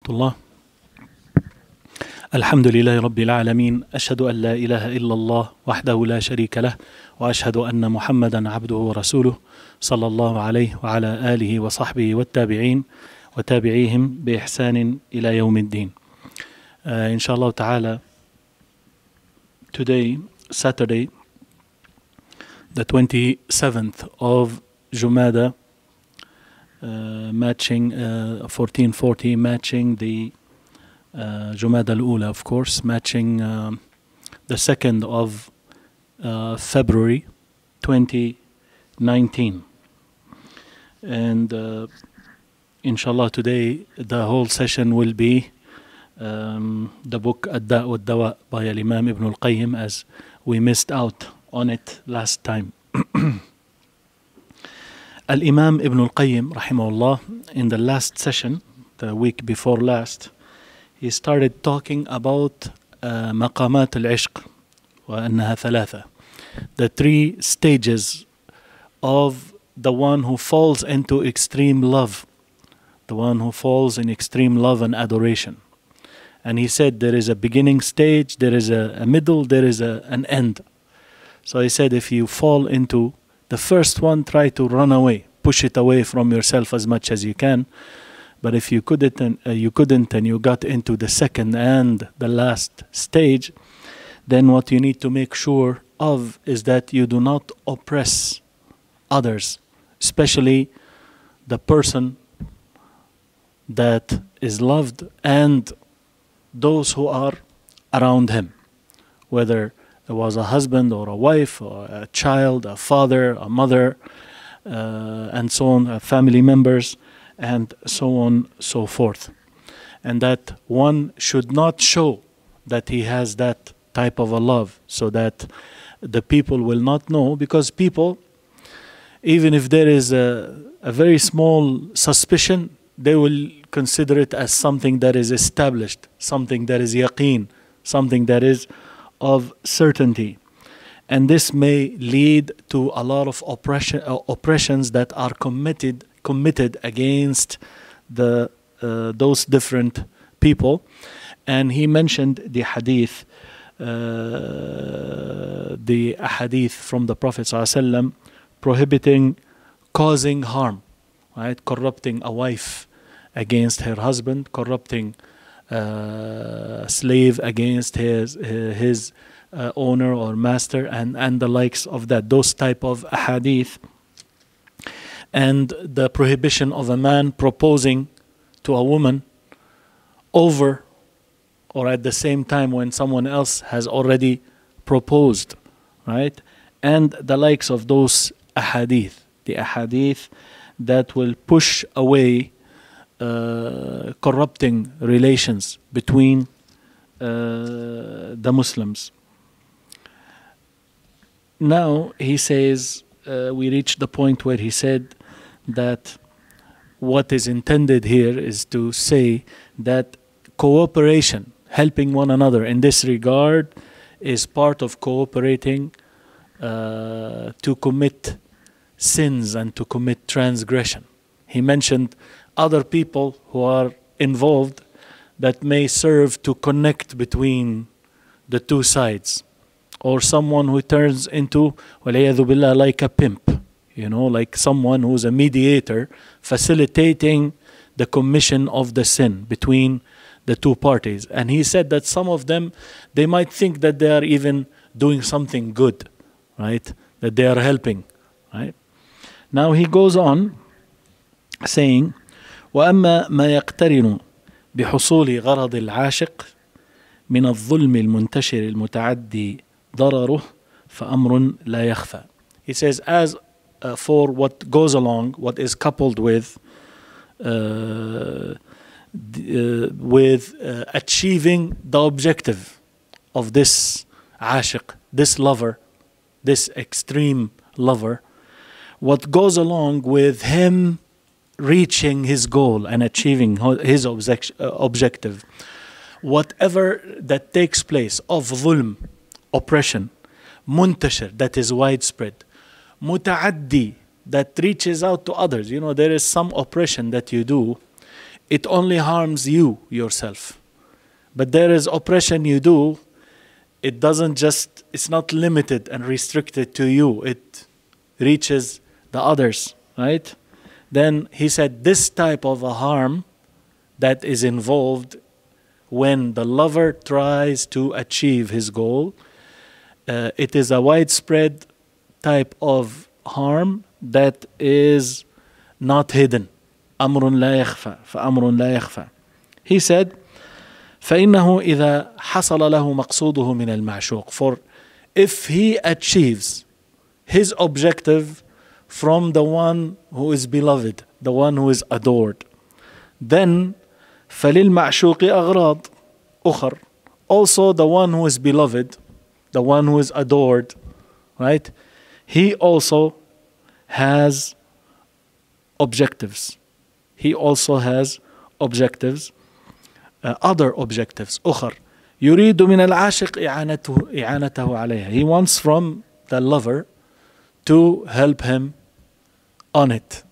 الله. الحمد لله رب العالمين، أشهد أن لا إله إلا الله وحده لا شريك له، وأشهد أن محمدا عبده ورسوله صلى الله عليه وعلى آله وصحبه والتابعين وتابعيهم بإحسان إلى يوم الدين. Inshallah ta'ala, today, Saturday, the 27th of Jumada, matching 1440, matching the Jumada al-Ula, of course, matching the 2nd of February 2019. And inshallah today the whole session will be the book الداء by Imam Ibn al-Qayyim, as we missed out on it last time. Al-Imam Ibn al-Qayyim rahimahullah, in the last session, the week before last, he started talking about مقامات العشق وأنها ثلاثة, the three stages of the one who falls into extreme love, the one who falls in extreme love and adoration. And he said there is a beginning stage, there is a middle, there is an end. So he said if you fall into the first one, try to run away, push it away from yourself as much as you can. But if you couldn't and you got into the second and the last stage, then what you need to make sure of is that you do not oppress others, especially the person that is loved and those who are around him, whether it was a husband or a wife or a child, a father, a mother, and so on, family members, and so on, so forth. And that one should not show that he has that type of a love, so that the people will not know, because people, even if there is a very small suspicion, they will consider it as something that is established, something that is yaqeen, something that is of certainty. And this may lead to a lot of oppressions that are committed against those different people. And he mentioned the hadith, from the Prophet ﷺ prohibiting causing harm, right? Corrupting a wife against her husband, corrupting a slave against his owner or master, and the likes of that, those type of hadith. And the prohibition of a man proposing to a woman over or at the same time when someone else has already proposed, right? And the likes of those ahadith, the ahadith that will push away corrupting relations between the Muslims. Now he says, we reached the point where he said that what is intended here is to say that cooperation, helping one another in this regard, is part of cooperating to commit sins and to commit transgression. He mentioned other people who are involved that may serve to connect between the two sides, or someone who turns into, وَلِيَذُ بِاللَّهِ, like a pimp, like someone who's a mediator facilitating the commission of the sin between the two parties. And he said that some of them, they might think that they are even doing something good, right? That they are helping, right? Now he goes on saying, وأما ما يقترن بحصول غرض العاشق من الظلم المنتشر المتعدي ضرره فأمر لا يخفى. He says, as for what goes along, what is coupled with achieving the objective of this عاشق, this lover, this extreme lover, what goes along with him reaching his goal and achieving his objective, whatever that takes place of ظلم, oppression, منتشر, that is widespread, متعدي, that reaches out to others. There is some oppression that you do it only harms you yourself. But there is oppression you do, it doesn't just, it's not limited and restricted to you, it reaches the others, right? Then he said this type of a harm that is involved when the lover tries to achieve his goal, it is a widespread type of harm that is not hidden. أمر لا يخفى فأمر لا يخفى. He said فإنه إذا حصل له مقصوده من المعشوق, for if he achieves his objective from the one who is beloved, the one who is adored, then فللمعشوق أغراض أخر, also the one who is beloved, the one who is adored, right? He also has objectives. He also has objectives, other objectives أخر. يريد من العاشق إعانته عليها. He wants from the lover to help him on it,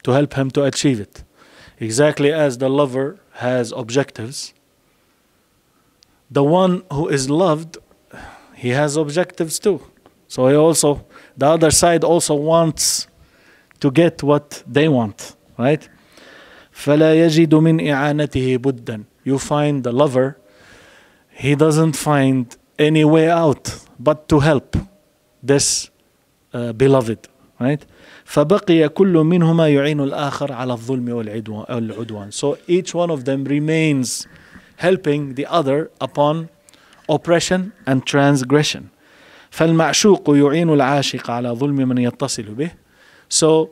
to help him to achieve it. Exactly as the lover has objectives, the one who is loved, he has objectives too. So he also, the other side also wants to get what they want, right? فلا يجد من إعانته بدا. You find the lover, he doesn't find any way out but to help this beloved, right? فبقي كل منهما يعين الآخر على الظلم والعدوان. So each one of them remains helping the other upon oppression and transgression. فالمعشوق يعين العاشق على ظلم من يتصل به. So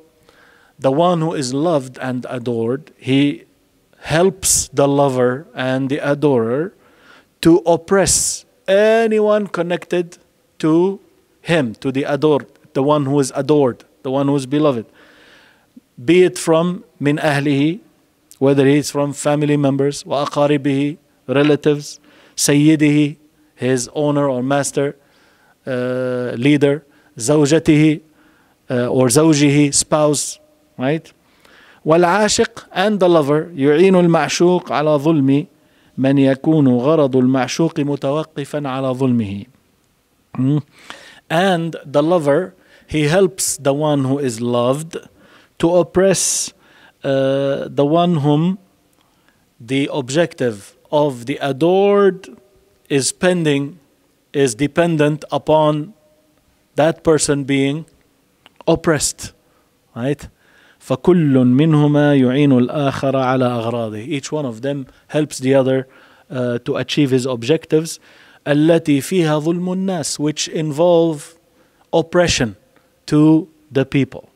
the one who is loved and adored, he helps the lover and the adorer to oppress anyone connected to him, to the adored, the one who is adored, the one who is beloved. Be it from من أهله, whether he is from family members, وأقاربه, relatives, سيده, his owner or master, leader, زوجته or زوجه, spouse, right? والعاشق, and the lover, يعين المعشوق على ظلم من يكون غرض المعشوق متوقفا على ظلمه. And the lover, he helps the one who is loved to oppress the one whom the objective of the adored is pending, is dependent upon that person being oppressed, right? فكل منهما يعين الآخر على أغراضه. Each one of them helps the other to achieve his objectives, التي فيها ظلم الناس, which involve oppression to the people.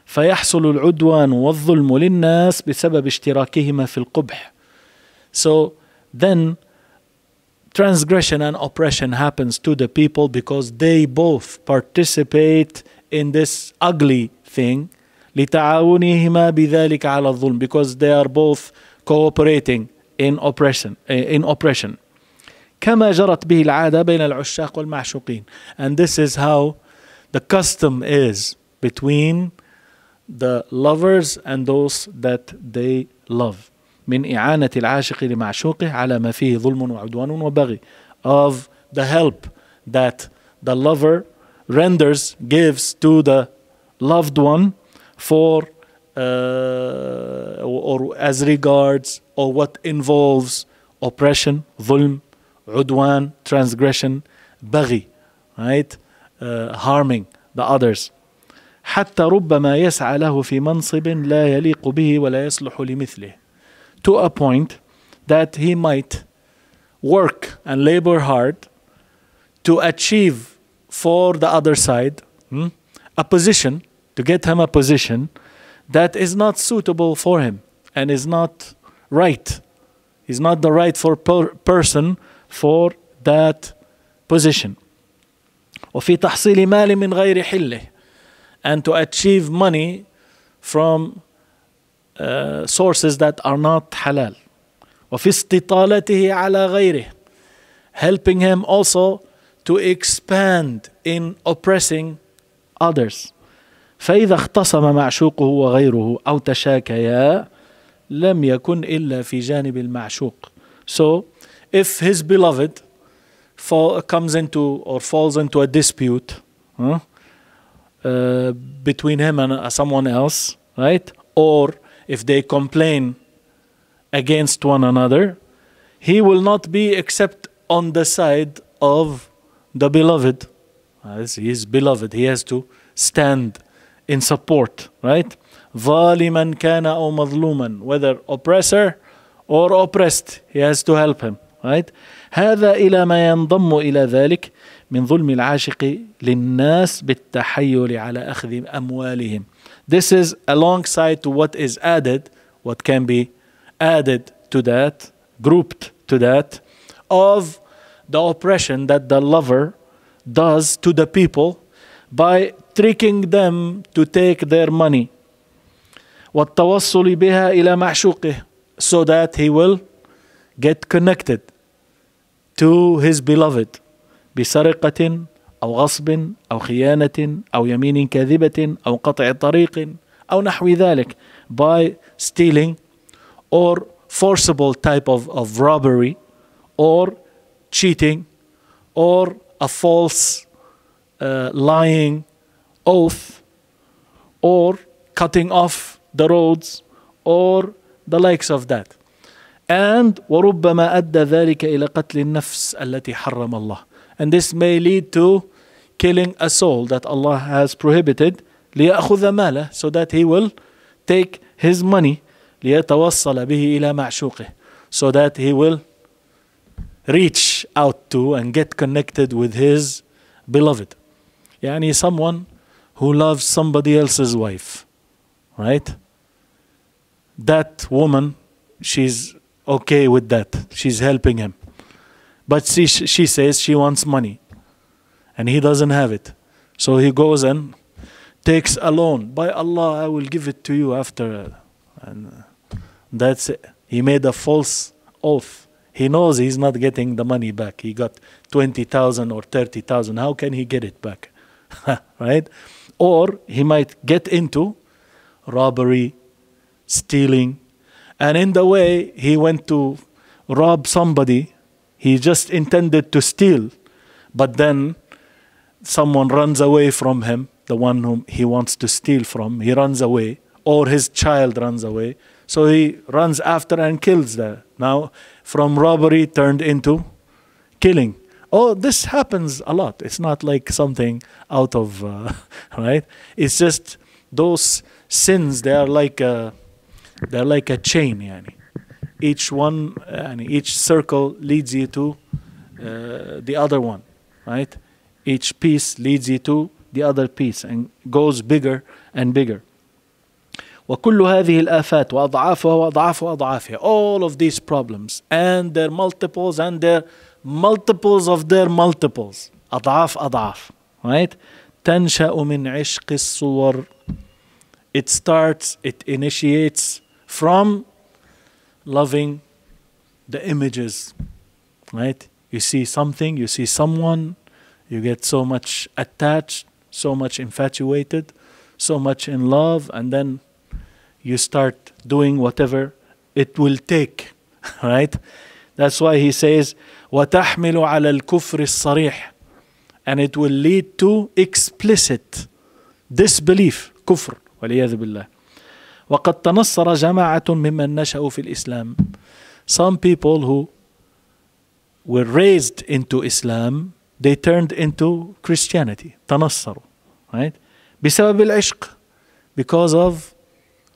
فيحصل العدوان والظلم للناس بسبب اشتراكهما في القبح. So then transgression and oppression happens to the people because they both participate in this ugly thing, لتعاونهما بذلك على الظلم, because they are both cooperating in oppression. كما جرت به العادة بين العشاق والمعشوقين. And this is how the custom is between the lovers and those that they love. من إعانة العاشق لمعشوقه على ما فيه ظلم وعدوان وبغي, of the help that the lover renders, gives to the loved one for or as regards or what involves oppression, ظلم, عدوان, transgression, بغي, right? Harming the others. حتى ربما يسعى له في منصب لا يليق به ولا يصلح لمثله, to a point that he might work and labor hard to achieve for the other side a position, to get him a position that is not suitable for him and is not right. He's not the rightful person for that position. وفي تحصيل مال من غير حله, and to achieve money from sources that are not halal. وفي استطالته على غيره, helping him also to expand in oppressing others. فإذا اختصم معشوقه وغيره أو تشاكيا لم يكن إلا في جانب المعشوق. So if his beloved comes into or falls into a dispute between him and someone else, right? Or if they complain against one another, he will not be except on the side of the beloved. As he is beloved, he has to stand in support, right? ظالما كان أو مظلوما, whether oppressor or oppressed, he has to help him, right? هذا إلى ما ينضم إلى ذلك من ظلم العاشق للناس بالتحيل على أخذ أموالهم. This is alongside to what is added, what can be added to that, grouped to that, of the oppression that the lover does to the people by tricking them to take their money. والتوصل بها إلى معشوقه, so that he will get connected to his beloved بسرقة أو غصب أو خيانة أو يمين كاذبة أو قطع طريق أو نحو ذلك, by stealing or forcible type of robbery or cheating or a false lying oath or cutting off the roads or the likes of that. And وربما أدى ذلك إلى قتل النفس التي حرم الله. And this may lead to killing a soul that Allah has prohibited, ليأخذ ماله, so that he will take his money, ليتوصل به إلى معشوقه, so that he will reach out to and get connected with his beloved. يعني someone who loves somebody else's wife, right? That woman, she's okay with that. She's helping him. But she says she wants money. And he doesn't have it. So he goes and takes a loan. By Allah, I will give it to you after. And that's it. He made a false oath. He knows he's not getting the money back. He got 20,000 or 30,000. How can he get it back? Right? Or he might get into robbery, stealing. And in the way he went to rob somebody, he just intended to steal. But then someone runs away from him, the one whom he wants to steal from. He runs away, or his child runs away. So he runs after and kills that. Now, from robbery turned into killing. Oh, this happens a lot. It's not like something out of, right? It's just those sins, they are like a chain. Yani. Each one, each circle leads you to the other one, right? Each piece leads you to the other piece and goes bigger and bigger. وكل هذه الآفات وأضعافها وأضعاف أضعافها, all of these problems and their multiples and their multiples of their multiples, أضعاف أضعاف, right? تنشأ من عشق الصور. It starts, it initiates from loving the images, right? You see something, you see someone, you get so much attached, so much infatuated, so much in love, and then you start doing whatever it will take, right? That's why he says, وَتَحْمِلُ عَلَى الْكُفْرِ الصَّرِيحِ, and it will lead to explicit disbelief, كفر والعياذ بالله. وقد تنصر جماعة ممن نشأوا في الإسلام. Some people who were raised into Islam, they turned into Christianity. تنصروا, right? بسبب العشق, because of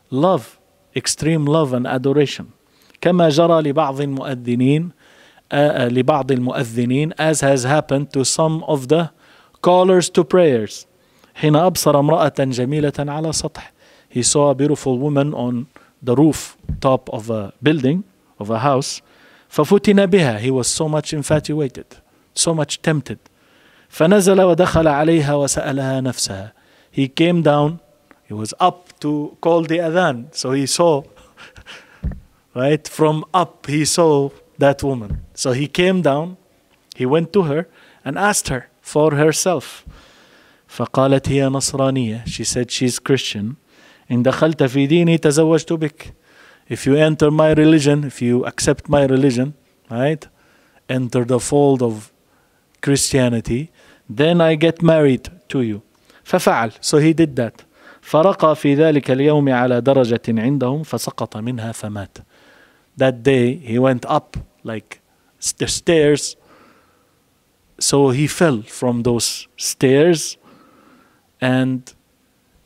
love, extreme love and adoration. كما جرى لبعض المؤذنين, as has happened to some of the callers to prayers. حين أبصر امرأة جميلة على سطح. He saw a beautiful woman on the roof top of a building, of a house. ففتن بها. He was so much infatuated, so much tempted. فنزل ودخل عليها وسألها نفسها. He came down, he was up to call the adhan. So he saw, right, from up he saw that woman. So he came down, he went to her and asked her for herself. فقالت هي نصرانية. She said she's Christian. إن دخلت في ديني تزوجت بك. if you enter my religion, if you accept my religion, right, enter the fold of Christianity, then I get married to you. ففعل. So he did that. فرقى في ذلك اليوم على درجة عندهم فسقط منها فمات. That day he went up like the stairs, so he fell from those stairs and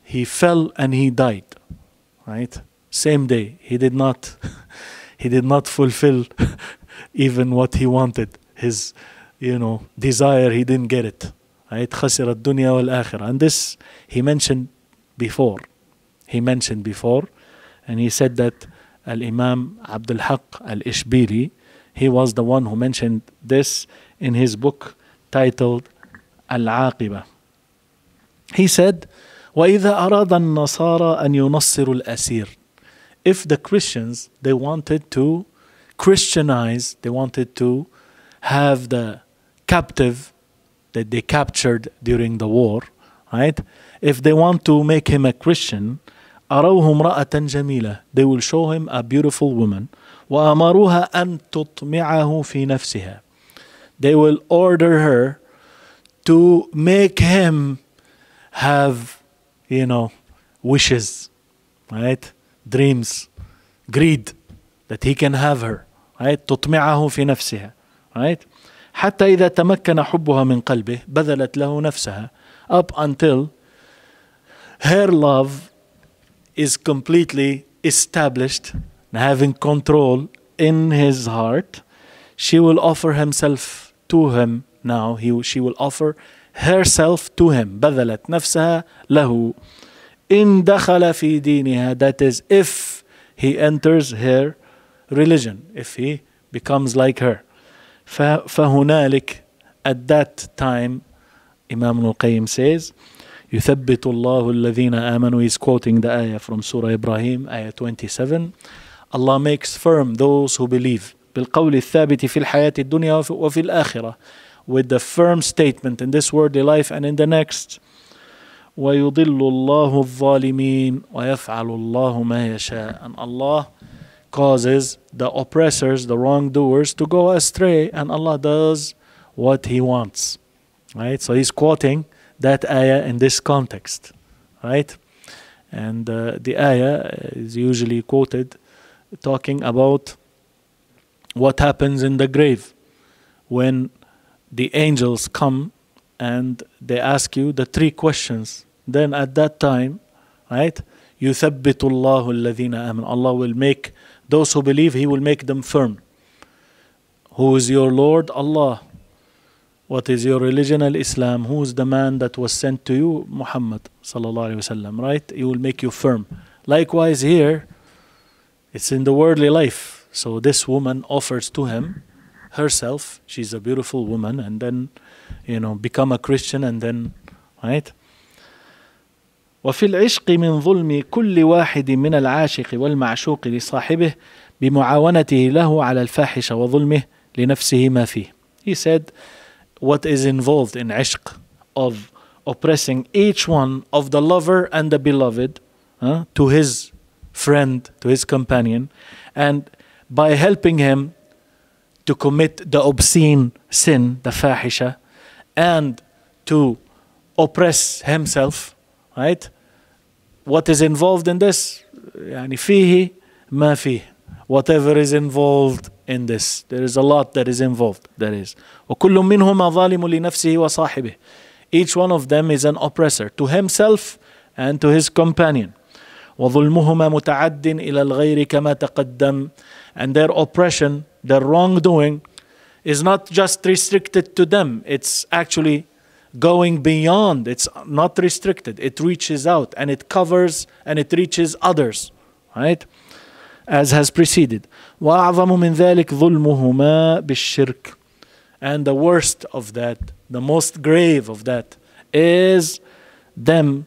he fell and he died, right? Same day. He did not fulfill even what he wanted. His desire, he didn't get it, right? خسر الدنيا والآخرة. And this he mentioned before, and he said that Al-Imam Abdul Haq Al-Ishbili, he was the one who mentioned this in his book titled Al-Aqibah. He said, وَإِذَا أَرَادَ النَّصَارَى أَنْ يُنَصِّرُوا الْأَسِيرِ. If the Christians, they wanted to Christianize, they wanted to have the captive that they captured during the war, right? If they want to make him a Christian, أروه امرأة جميلة, they will show him a beautiful woman. وأمروها أن تطمعه في نفسها. They will order her to make him have, wishes, right? Dreams, greed, that he can have her, right? تطمعه في نفسها, right? حتى إذا تمكن حبها من قلبه بذلت له نفسها, up until her love is completely established and having control in his heart, she will offer himself to him now. She will offer herself to him. بذلت نفسها له إن دخل في دينها. That is, if he enters her religion, if he becomes like her. فهنالك, at that time, Imam Ibn al-Qayyim says, يثبت الله الذين آمنوا. He's quoting the ayah from Surah Ibrahim, ayah 27. Allah makes firm those who believe بالقول الثابت في الحياة الدنيا وفي الآخرة, with the firm statement in this worldly life and in the next. ويضل الله الظالمين ويفعل الله ما يشاء. And Allah causes the oppressors, the wrongdoers, to go astray, and Allah does what He wants. Right? So he's quoting that ayah in this context, right? And the ayah is usually quoted talking about what happens in the grave when the angels come and they ask you the three questions. Then at that time, right, يُثَبِّتُ اللَّهُ الَّذِينَ آمَنُوا. Allah will make those who believe, He will make them firm. Who is your Lord? Allah. What is your religion? Al-Islam. Who is the man that was sent to you? Muhammad sallallahu alaihi wasallam. Right? He will make you firm. Likewise here, it's in the worldly life. So this woman offers to him herself. She's a beautiful woman, and then, become a Christian, and then, right? وفي العشق من ظلم كل واحد من العاشق والمعشوق لصاحبه بمعاونته له على الفاحشة وظلمه لنفسه ما فيه. He said, what is involved in ishq, of oppressing each one of the lover and the beloved to his friend, to his companion, and by helping him to commit the obscene sin, the fahisha, and to oppress himself, right? What is involved in this? يعني فيه ما فيه. Whatever is involved in this, there is a lot that is involved. That is, وكل منهما ظالم لنفسه وصاحبه. Each one of them is an oppressor to himself and to his companion. وظلمهما متعد إلى الغير كما تقدم. And their oppression, their wrongdoing, is not just restricted to them. It's actually going beyond. It's not restricted. It reaches out and it covers and it reaches others, right? As has preceded. وأعظم من ذلك ظلمهما بالشرك. And the worst of that, the most grave of that, is them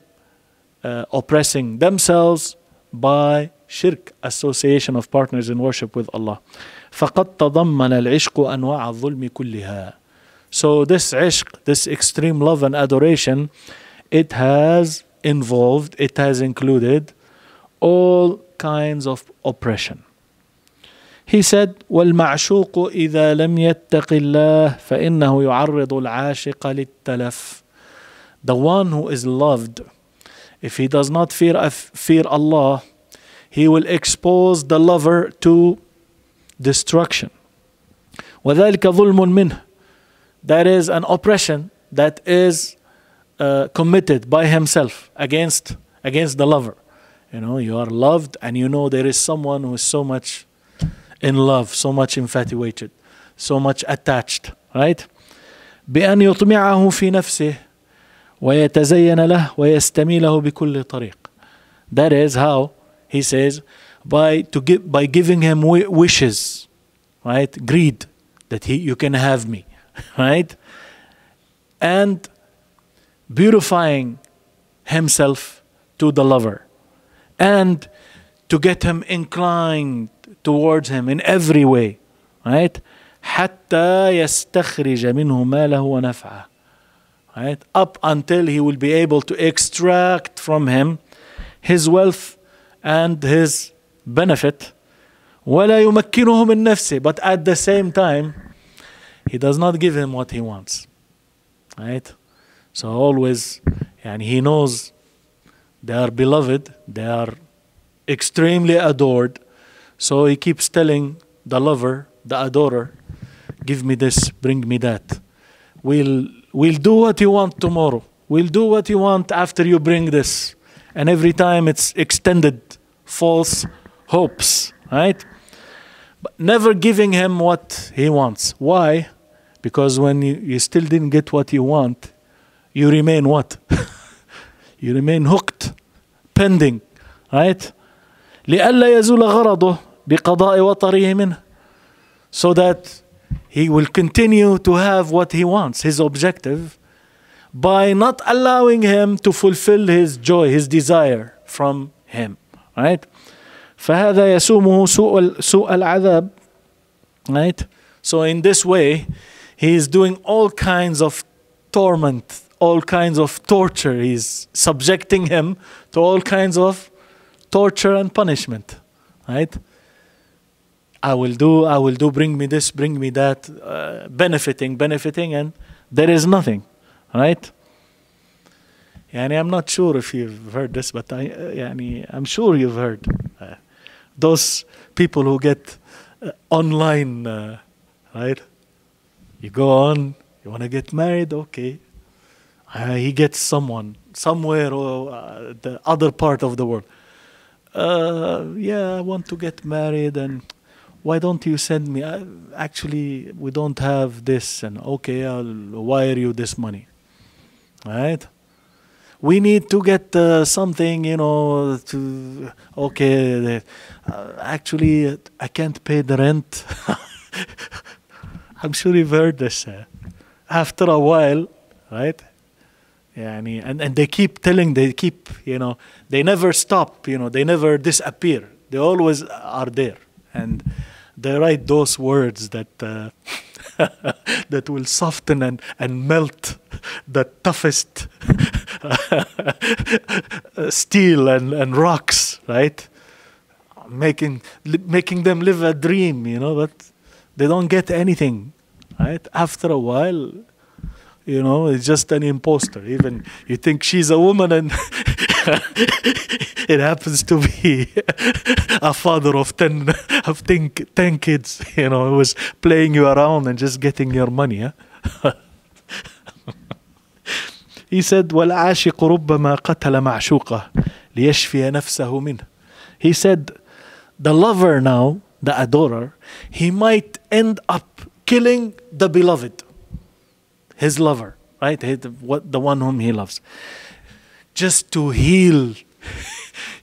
oppressing themselves by shirk, association of partners in worship with Allah. فقد تضمن العشق أنواع الظلم كلها. So this ishq, this extreme love and adoration, it has included all kinds of oppression. He said, وَالْمَعْشُوقُ إِذَا لَمْ يَتَّقِ اللَّهِ فَإِنَّهُ يُعَرِّضُ الْعَاشِقَ لِلتَّلَفِ. The one who is loved, if he does not fear Allah, he will expose the lover to destruction. وَذَلِكَ ظُلْمٌ مِّنْهُ. That is an oppression that is committed by himself against the lover. You know, you are loved and you know there is someone who is so much in love, so much infatuated, so much attached, right? بأن يطمعه في نفسه ويتزين له ويستميله بكل طريق. That is how he says, by giving him wishes, right? Greed, that you can have me, right? And beautifying himself to the lover, and to get him inclined towards him in every way, right? حتى يستخرج منه ماله ونفعه, right? Up until he will be able to extract from him his wealth and his benefit. ولا يمكنه من نفسه, but at the same time he does not give him what he wants, right? So always, and he knows they are beloved, they are extremely adored. So he keeps telling the lover, the adorer, give me this, bring me that. We'll do what you want tomorrow. We'll do what you want after you bring this. And every time it's extended false hopes, right? But never giving him what he wants. Why? Because when you still didn't get what you want, you remain what? You remain hooked, pending, right? لئلا يزول غرضه بقضاء وطره منه. So that he will continue to have what he wants, his objective, by not allowing him to fulfill his joy, his desire from him, right? فهذا يسومه سوء العذاب, right? So in this way, he is doing all kinds of torment, all kinds of torture. He's subjecting him to all kinds of torture and punishment, right? I will do, bring me this, bring me that, benefiting, and there is nothing, right? Yani I'm not sure if you've heard this, but I'm sure you've heard those people who get online, right? You go on, you want to get married, okay. He gets someone somewhere or the other part of the world. Yeah, I want to get married, and why don't you send me? Actually, we don't have this, and okay, I'll wire you this money. Right? We need to get something, okay, actually, I can't pay the rent. I'm sure you've heard this. After a while, right? And they keep telling, they never stop, they never disappear. They always are there. And they write those words that that will soften and melt the toughest steel and rocks, right? Making them live a dream, but they don't get anything, right? After a while, it's just an imposter. Even you think she's a woman and it happens to be a father of 10 kids, who was playing you around and just getting your money. He said, وَالْعَاشِقُ رُبَّمَا قَتَلَ مَعْشُوقَهُ لِيَشْفِيَ نَفْسَهُ مِنْهُ. He said, the lover now, the adorer, he might end up killing the beloved, his lover, right? The one whom he loves, just to heal,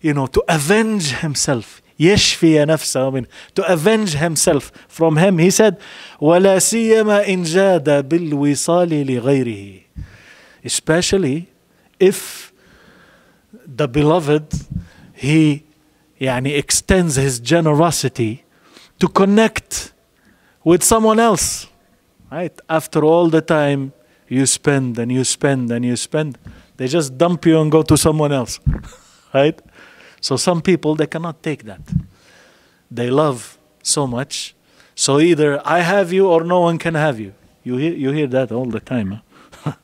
to avenge himself. يشفي نفسه, to avenge himself from him. He said, ولا سيما إن جاد بالوصال لغيره. Especially if the beloved, he extends his generosity to connect with someone else, right? After all the time you spend and you spend and you spend, they just dump you and go to someone else, right? So some people, they cannot take that. They love so much. So either I have you or no one can have you. You hear that all the time. Huh?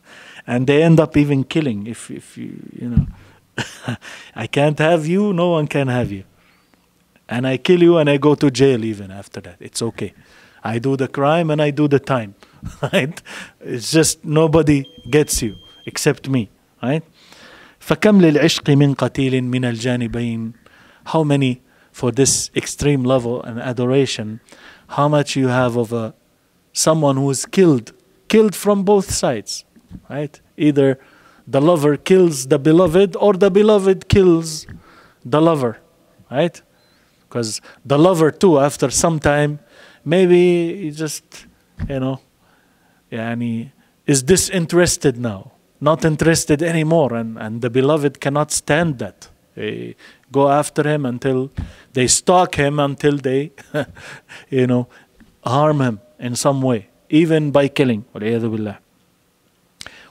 And they end up even killing if you know. I can't have you, no one can have you. And I kill you and I go to jail even after that. It's okay. I do the crime and I do the time. Right? It's just nobody gets you except me. Right? فكم للعشق من قتيل من الجانبين. How many for this extreme level and adoration, how much you have of someone who is killed from both sides. Right? Either the lover kills the beloved or the beloved kills the lover. Right? Because the lover too, after some time, maybe he just, is disinterested now. Not interested anymore. And the beloved cannot stand that. They go after him until they stalk him, until they, harm him in some way. Even by killing. وَالْعِيَاذُ بِاللَّهِ.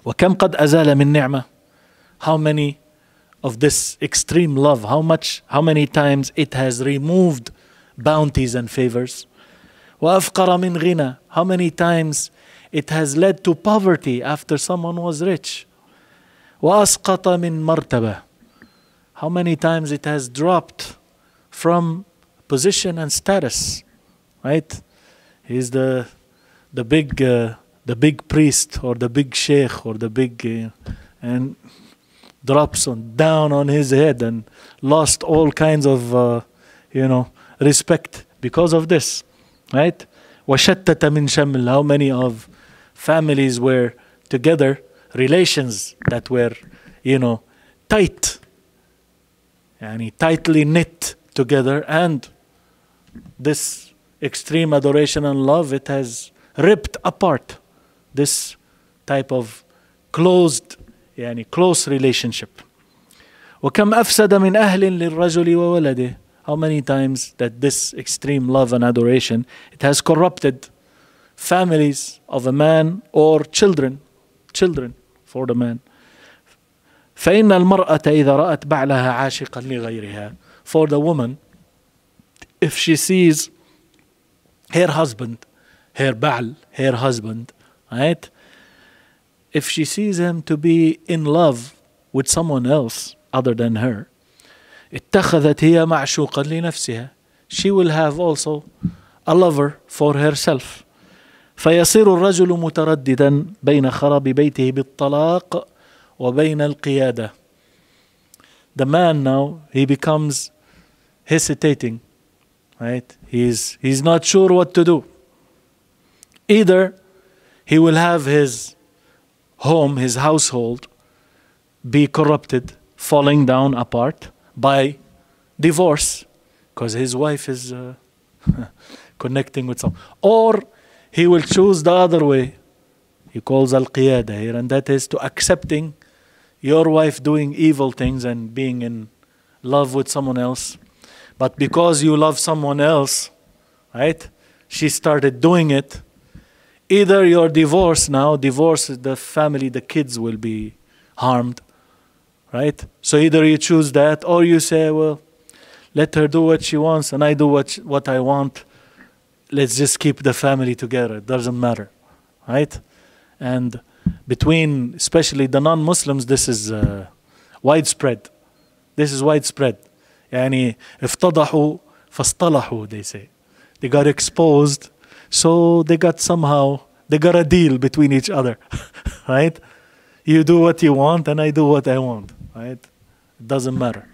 وَكَمْ قَدْ أَزَالَ مِن نِعْمَةٍ. How many of this extreme love, how many times it has removed bounties and favors. وَأَفْقَرَ مِنْ غِنَى. How many times it has led to poverty after someone was rich. وَأَسْقَطَ مِنْ مَرْتَبَةٍ. How many times it has dropped from position and status. Right? He's the big priest or the big sheikh or the big and drops down on his head and lost all kinds of respect because of this. Right? وَشَتَّتَ مِنْ شَمْلٍ. How many of families were together, relations that were tight, tightly knit together, and this extreme adoration and love, it has ripped apart this type of close relationship. وَكَمْ أَفْسَدَ مِنْ أَهْلٍ لِلرَّجُلِ وَوَلَدِهِ. How many times that this extreme love and adoration, it has corrupted families of a man or children for the man. فإن المرأة إذا رأت بعلها عاشقا لغيرها. For the woman, if she sees her husband, her husband, right? If she sees him to be in love with someone else other than her, اتخذت هي معشوقا لنفسها. She will have also a lover for herself. فيصير الرجل مترددا بين خراب بيته بالطلاق وبين القيادة. The man now, he becomes hesitating, right? He's not sure what to do. Either he will have his home, his household, be corrupted, falling down apart by divorce, because his wife is connecting with someone. Or he will choose the other way. He calls al-qiyada here, and that is to accepting your wife doing evil things and being in love with someone else. But because you love someone else, right, she started doing it. Either you're divorced now, divorce the family, the kids will be harmed, right? So either you choose that, or you say, well, let her do what she wants and I do what I want. Let's just keep the family together. It doesn't matter, right? And between, especially the non-Muslims, this is widespread. This is widespread. يعني افتضحوا فاصطلحوا, they say. They got exposed, so they got a deal between each other, right? You do what you want and I do what I want, right? It doesn't matter.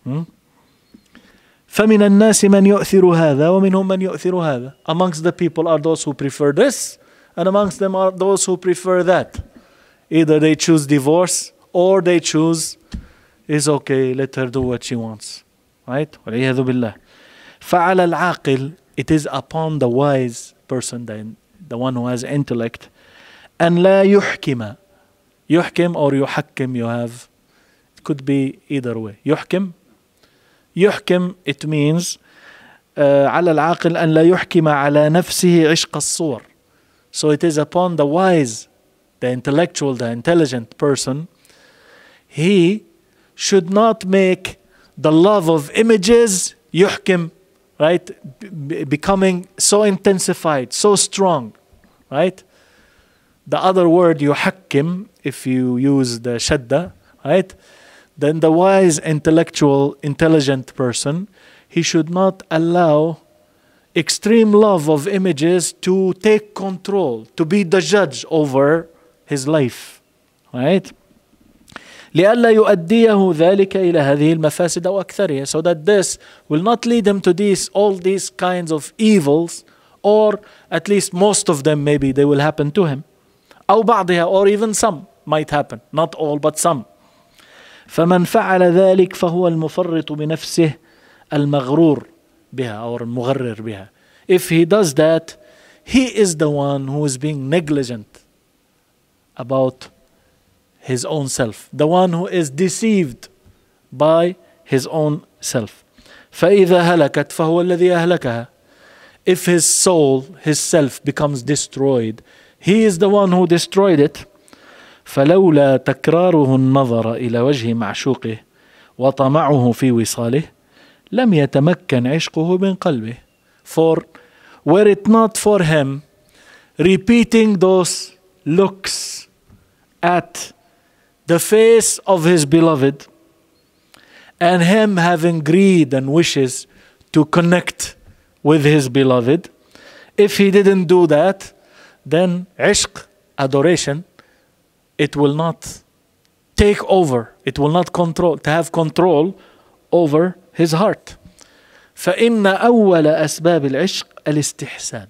فَمِنَ النَّاسِ مَنْ يُؤْثِرُ هَذَا وَمِنْهُمْ مَنْ يُؤْثِرُ هَذَا. Amongst the people are those who prefer this, and amongst them are those who prefer that. Either they choose divorce, or they choose, it's okay, let her do what she wants. Right? وَالْعِيَاذُ بِاللَّهِ. فَعَلَى الْعَاقِلِ. It is upon the wise person, the one who has intellect, أَنْ لَا يُحْكِمَ. يحكم or يحكم, you have, it could be either way. يحكم, it means على العاقل أن لا يحكم على نفسه عشق الصور. So it is upon the wise, the intellectual, the intelligent person, he should not make the love of images يحكم, right? Becoming so intensified, so strong, right? The other word يحكم, if you use the shadda, right? Then the wise, intellectual, intelligent person, he should not allow extreme love of images to take control, to be the judge over his life, right? لئلا يؤديه ذلك إلى هذه المفاسد أو أكثرها, so that this will not lead him to all these kinds of evils, or at least most of them maybe they will happen to him, أو بعضها, or even some might happen, not all but some. فمن فعل ذلك فهو المفرط بنفسه المغرور بها or المغرر بها. If he does that, he is the one who is being negligent about his own self, the one who is deceived by his own self. فإذا هلكت فهو الذي أهلكها. If his soul, his self becomes destroyed, he is the one who destroyed it. فلولا تكراره النظر إلى وجه معشوقه وطمعه في وصاله لم يتمكن عشقه من قلبه. For were it not for him repeating those looks at the face of his beloved, and him having greed and wishes to connect with his beloved, if he didn't do that, then ishq, adoration, it will not take over, it will not control, to have control over his heart. فإن أول أسباب العشق الاستحسان.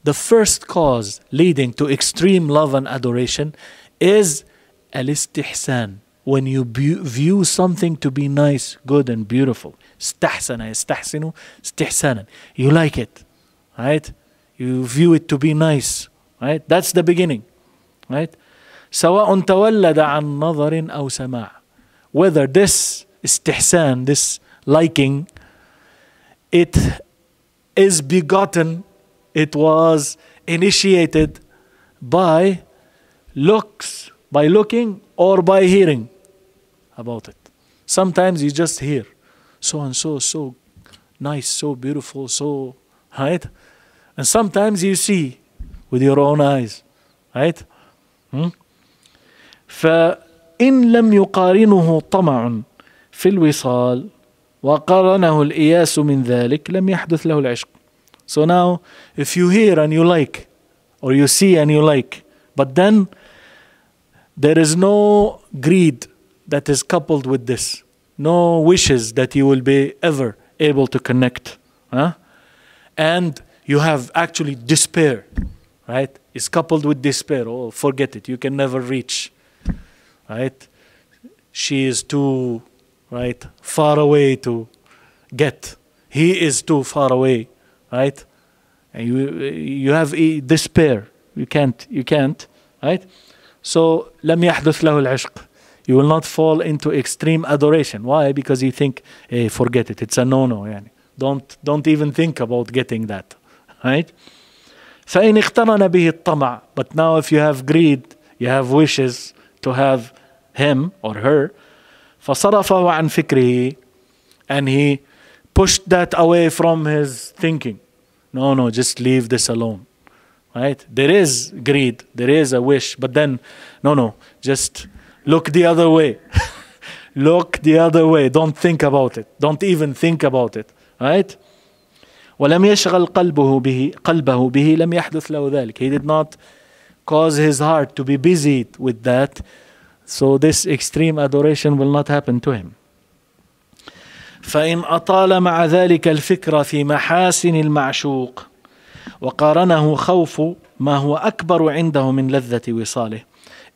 The first cause leading to extreme love and adoration is الاستحسان. When you view something to be nice, good and beautiful. استحسن يستحسن استحسانا. You like it, right? You view it to be nice, right? That's the beginning, right? سواء تولد عن نظر أو سماع. Whether this استحسان, this liking, it is begotten, it was initiated by looks, by looking or by hearing about it. Sometimes you just hear so and so, so nice, so beautiful, so, right? And sometimes you see with your own eyes, right? فإن لم يقارنه طمع في الوصال وقارنه الإياس من ذلك لم يحدث له العشق. So now if you hear and you like, or you see and you like, but then there is no greed that is coupled with this, no wishes that you will be ever able to connect, and you have actually despair, right? It's coupled with despair. Oh, forget it, you can never reach, right? She is too, right, far away to get. He is too far away, right? And you have despair. You can't, right? So لم يحدث له العشق. You will not fall into extreme adoration. Why? Because you think, hey, forget it. It's a no-no. يعني. Don't even think about getting that, right? فإن اقترن به الطمع. But now if you have greed, you have wishes to have him or her, فصرفه عن فكره, and he pushed that away from his thinking. No, just leave this alone, right? There is greed, there is a wish, but then, no, just look the other way. Look the other way. Don't think about it. Don't even think about it, right? ولم يشغل قلبه به لم يحدث له ذلك. He did not cause his heart to be busy with that, so this extreme adoration will not happen to him. فإن أطال مع ذلك الفكر في محاسن المعشوق وقارنه خوف ما هو أكبر عنده من لذة وصاله.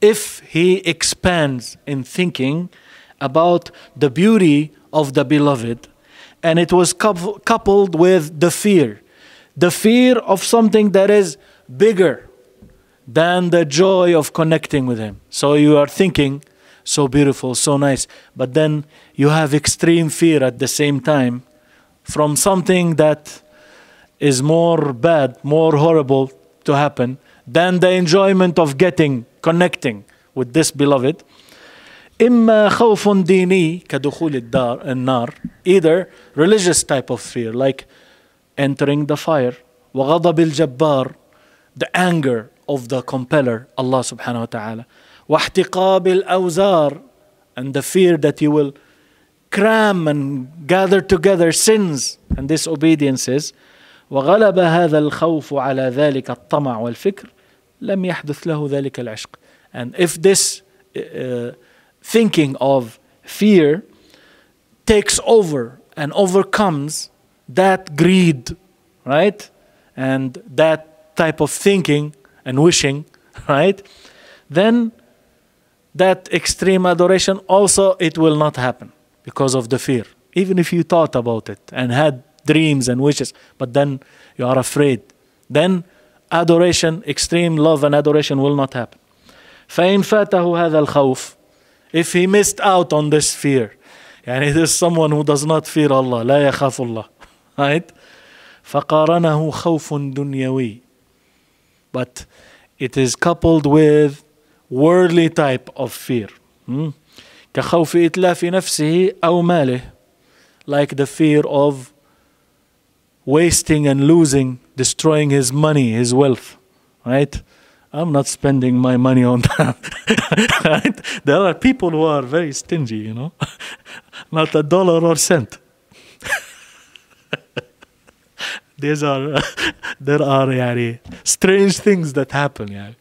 If he expands in thinking about the beauty of the beloved, and it was coupled with the fear of something that is bigger than the joy of connecting with him. So you are thinking, so beautiful, so nice, but then you have extreme fear at the same time from something that is more bad, more horrible to happen than the enjoyment of connecting with this beloved. إما خوف ديني كدخول النار, either religious type of fear like entering the fire, وغضب الجبار, the anger of the compeller, Allah subhanahu wa ta'ala, واحتقاب الأوزار, and the fear that you will cram and gather together sins and disobediences. وغلب هذا الخوف على ذلك الطمع والفكر لم يحدث له ذلك العشق. And if this thinking of fear takes over and overcomes that greed, right? And that type of thinking and wishing, right? Then that extreme adoration also, it will not happen because of the fear. Even if you thought about it and had dreams and wishes, but then you are afraid, then adoration, extreme love and adoration will not happen. فإن فاته هذا الخوف, if he missed out on this fear, يعني it is someone who does not fear Allah, لا يخاف الله, right? فقارنه خوف دنيوي, but it is coupled with worldly type of fear. كخوف إتلاف نفسه أو ماله, like the fear of wasting and losing, destroying his money, his wealth, right? I'm not spending my money on that. Right? There are people who are very stingy, you know, not a dollar or cent. There are يعني, strange things that happen. يعني.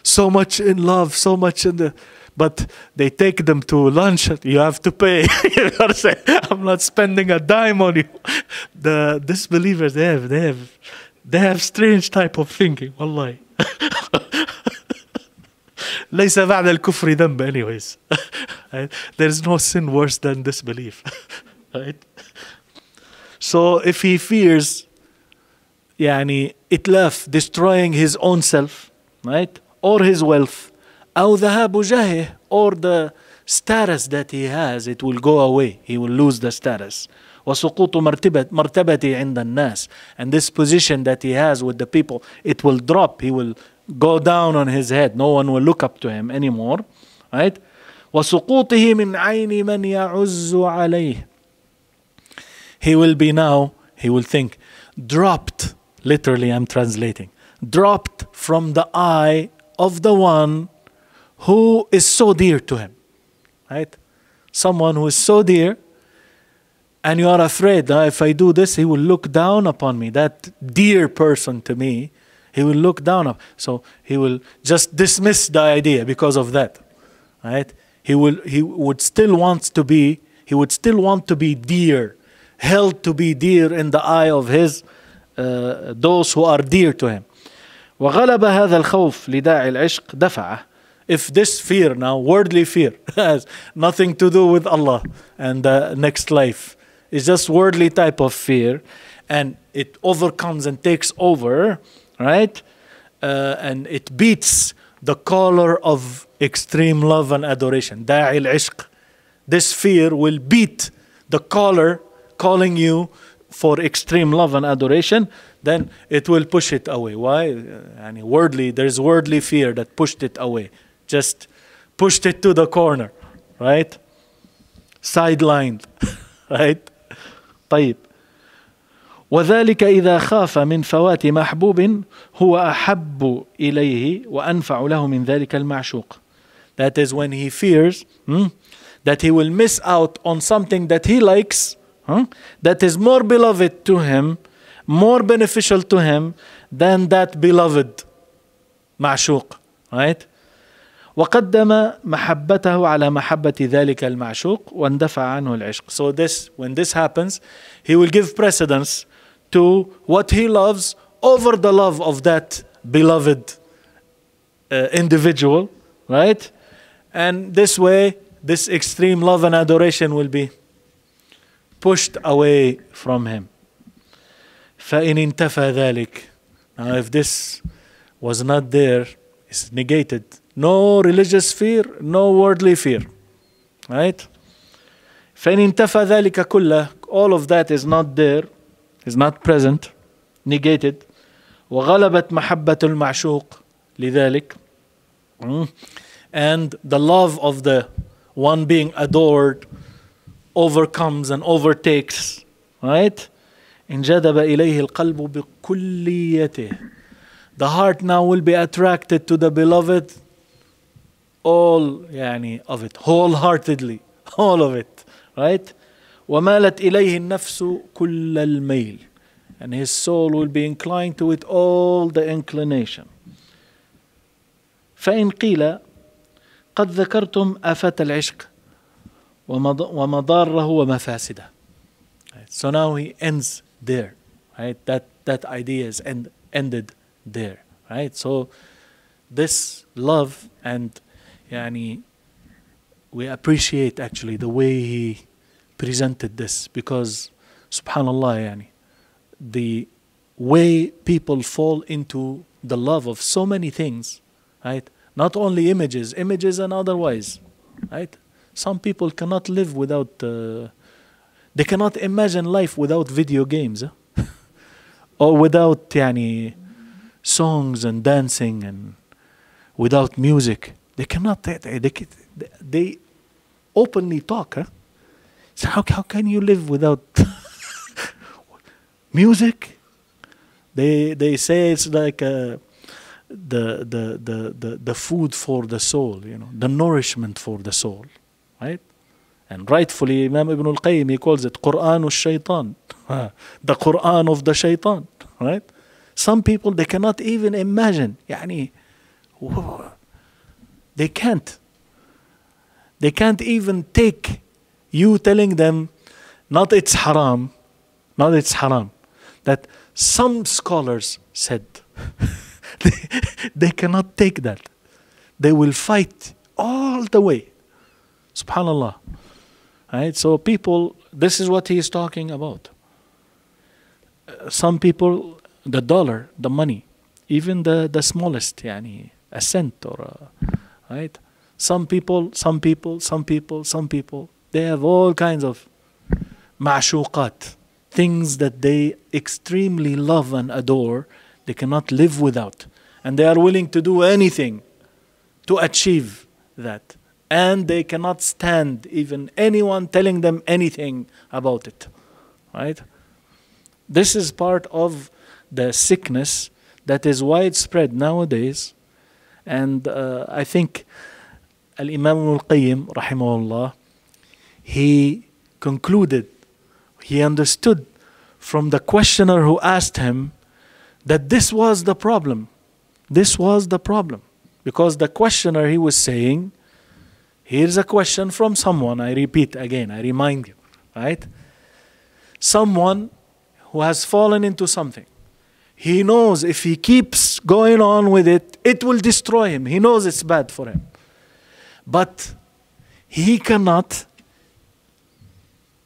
So much in love, so much in the, but they take them to lunch. You have to pay. You gotta say, I'm not spending a dime on you. The disbelievers, they have strange type of thinking. Wallahi. ليس بعد الكفر ذنب, anyways. Right? There is no sin worse than disbelief. Right? So if he fears يعني إتلاف, destroying his own self, right, or his wealth, أو ذهاب جاهه, or the status that he has, it will go away, he will lose the status. وسقوط مرتبته عند الناس, and this position that he has with the people, it will drop, he will go down on his head, no one will look up to him anymore, right? وسقوطه من عين من يعز عليه, he will be now, he will think, dropped, literally I'm translating, dropped from the eye of the one who is so dear to him, right? Someone who is so dear, and you are afraid that if I do this, he will look down upon me. That dear person to me, he will look down up. So he will just dismiss the idea because of that, right? He would still want to be dear, held to be dear in the eye of his those who are dear to him. وغلب هذا الخوف لداعي العشق دفعه. If this fear now, worldly fear, has nothing to do with Allah and the next life, it's just worldly type of fear, and it overcomes and takes over, right? And it beats the caller of extreme love and adoration. داعي العشق. This fear will beat the caller calling you for extreme love and adoration, then it will push it away. Why? Worldly, there's worldly fear that pushed it away. Just pushed it to the corner, right? Sidelined, right? طيب. وذلك إذا خاف من فوات محبوب هو أحب إليه وأنفع له من ذلك المعشوق. That is when he fears that he will miss out on something that he likes, that is more beloved to him, more beneficial to him than that beloved معشوق, right? وقدم محبته على محبة ذلك المعشوق واندفع عنه العشق. So when this happens, he will give precedence to what he loves over the love of that beloved individual, right? And this way, this extreme love and adoration will be pushed away from him. فإن انتفى ذلك. Now if this was not there, it's negated. No religious fear, no worldly fear, right? فإن انتفى ذلك كله, all of that is not there, is not present, negated. وغلبت محبة المعشوق لذلك, and the love of the one being adored overcomes and overtakes, right? انجذب إليه القلب بكليته. The heart now will be attracted to the beloved, all يعني of it, wholeheartedly, all of it, right? ومالت إليه النفس كل الميل, and his soul will be inclined to it all the inclination. فإن قيل قد ذكرتم آفات العشق ومضاره ومفاسده. So now he ends there, right? That idea is ended there, right? So this love, and yani, we appreciate actually the way he presented this, because subhanallah, yani, the way people fall into the love of so many things, right? Not only images and otherwise, right? Some people cannot live without they cannot imagine life without video games, or without yani, songs and dancing, and without music. They cannot. They openly talk. So how can you live without music? They say it's like the food for the soul, you know, the nourishment for the soul, right? And rightfully, Imam Ibn al-Qayyim, he calls it Quran al-Shaytan, the Quran of the Shaytan, right? Some people, they cannot even imagine, يعني, they can't even take you telling them, not it's haram, that some scholars said, they cannot take that. They will fight all the way. Subhanallah. Right? So people, this is what he is talking about. Some people, the dollar, the money, even the smallest, yani, a cent or right? Some people, they have all kinds of ma'shuqat, things that they extremely love and adore, they cannot live without. And they are willing to do anything to achieve that. And they cannot stand even anyone telling them anything about it. Right? This is part of the sickness that is widespread nowadays. And I think Al-Imam al-Qayyim, rahimahullah, he concluded, he understood from the questioner who asked him that this was the problem. This was the problem. Because the questioner, he was saying, here's a question from someone, I repeat again, I remind you, right? Someone who has fallen into something. He knows if he keeps going on with it, it will destroy him. He knows it's bad for him. But he cannot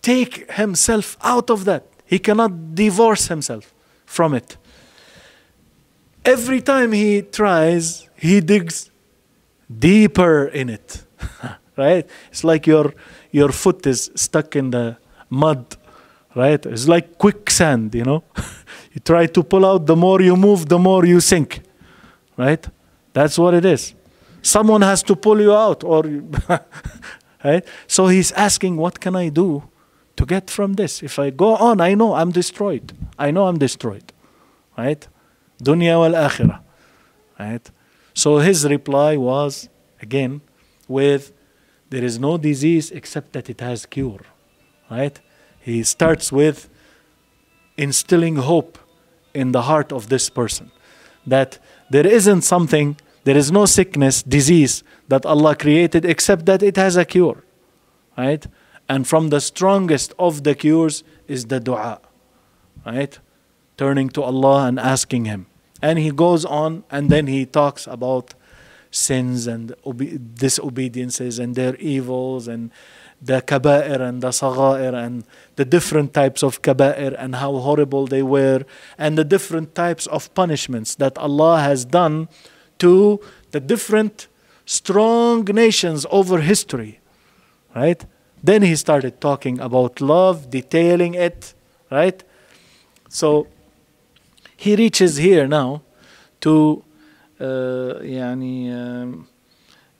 take himself out of that. He cannot divorce himself from it. Every time he tries, he digs deeper in it. Right? It's like your foot is stuck in the mud. Right? It's like quicksand, you know. You try to pull out, the more you move, the more you sink. Right? That's what it is. Someone has to pull you out, or right? So he's asking, what can I do to get from this? If I go on, I know I'm destroyed. Right? Dunya wal akhirah. Right? So his reply was, again, with, there is no disease except that it has cure. Right? He starts with instilling hope in the heart of this person, that there isn't something, there is no sickness, disease that Allah created except that it has a cure. Right? And from the strongest of the cures is the dua. Right? Turning to Allah and asking Him. And he goes on, and then he talks about sins and disobediences and their evils, and the kaba'ir and the sagha'ir, and the different types of kaba'ir and how horrible they were, and the different types of punishments that Allah has done to the different strong nations over history. Right? Then he started talking about love, detailing it. Right? So he reaches here now to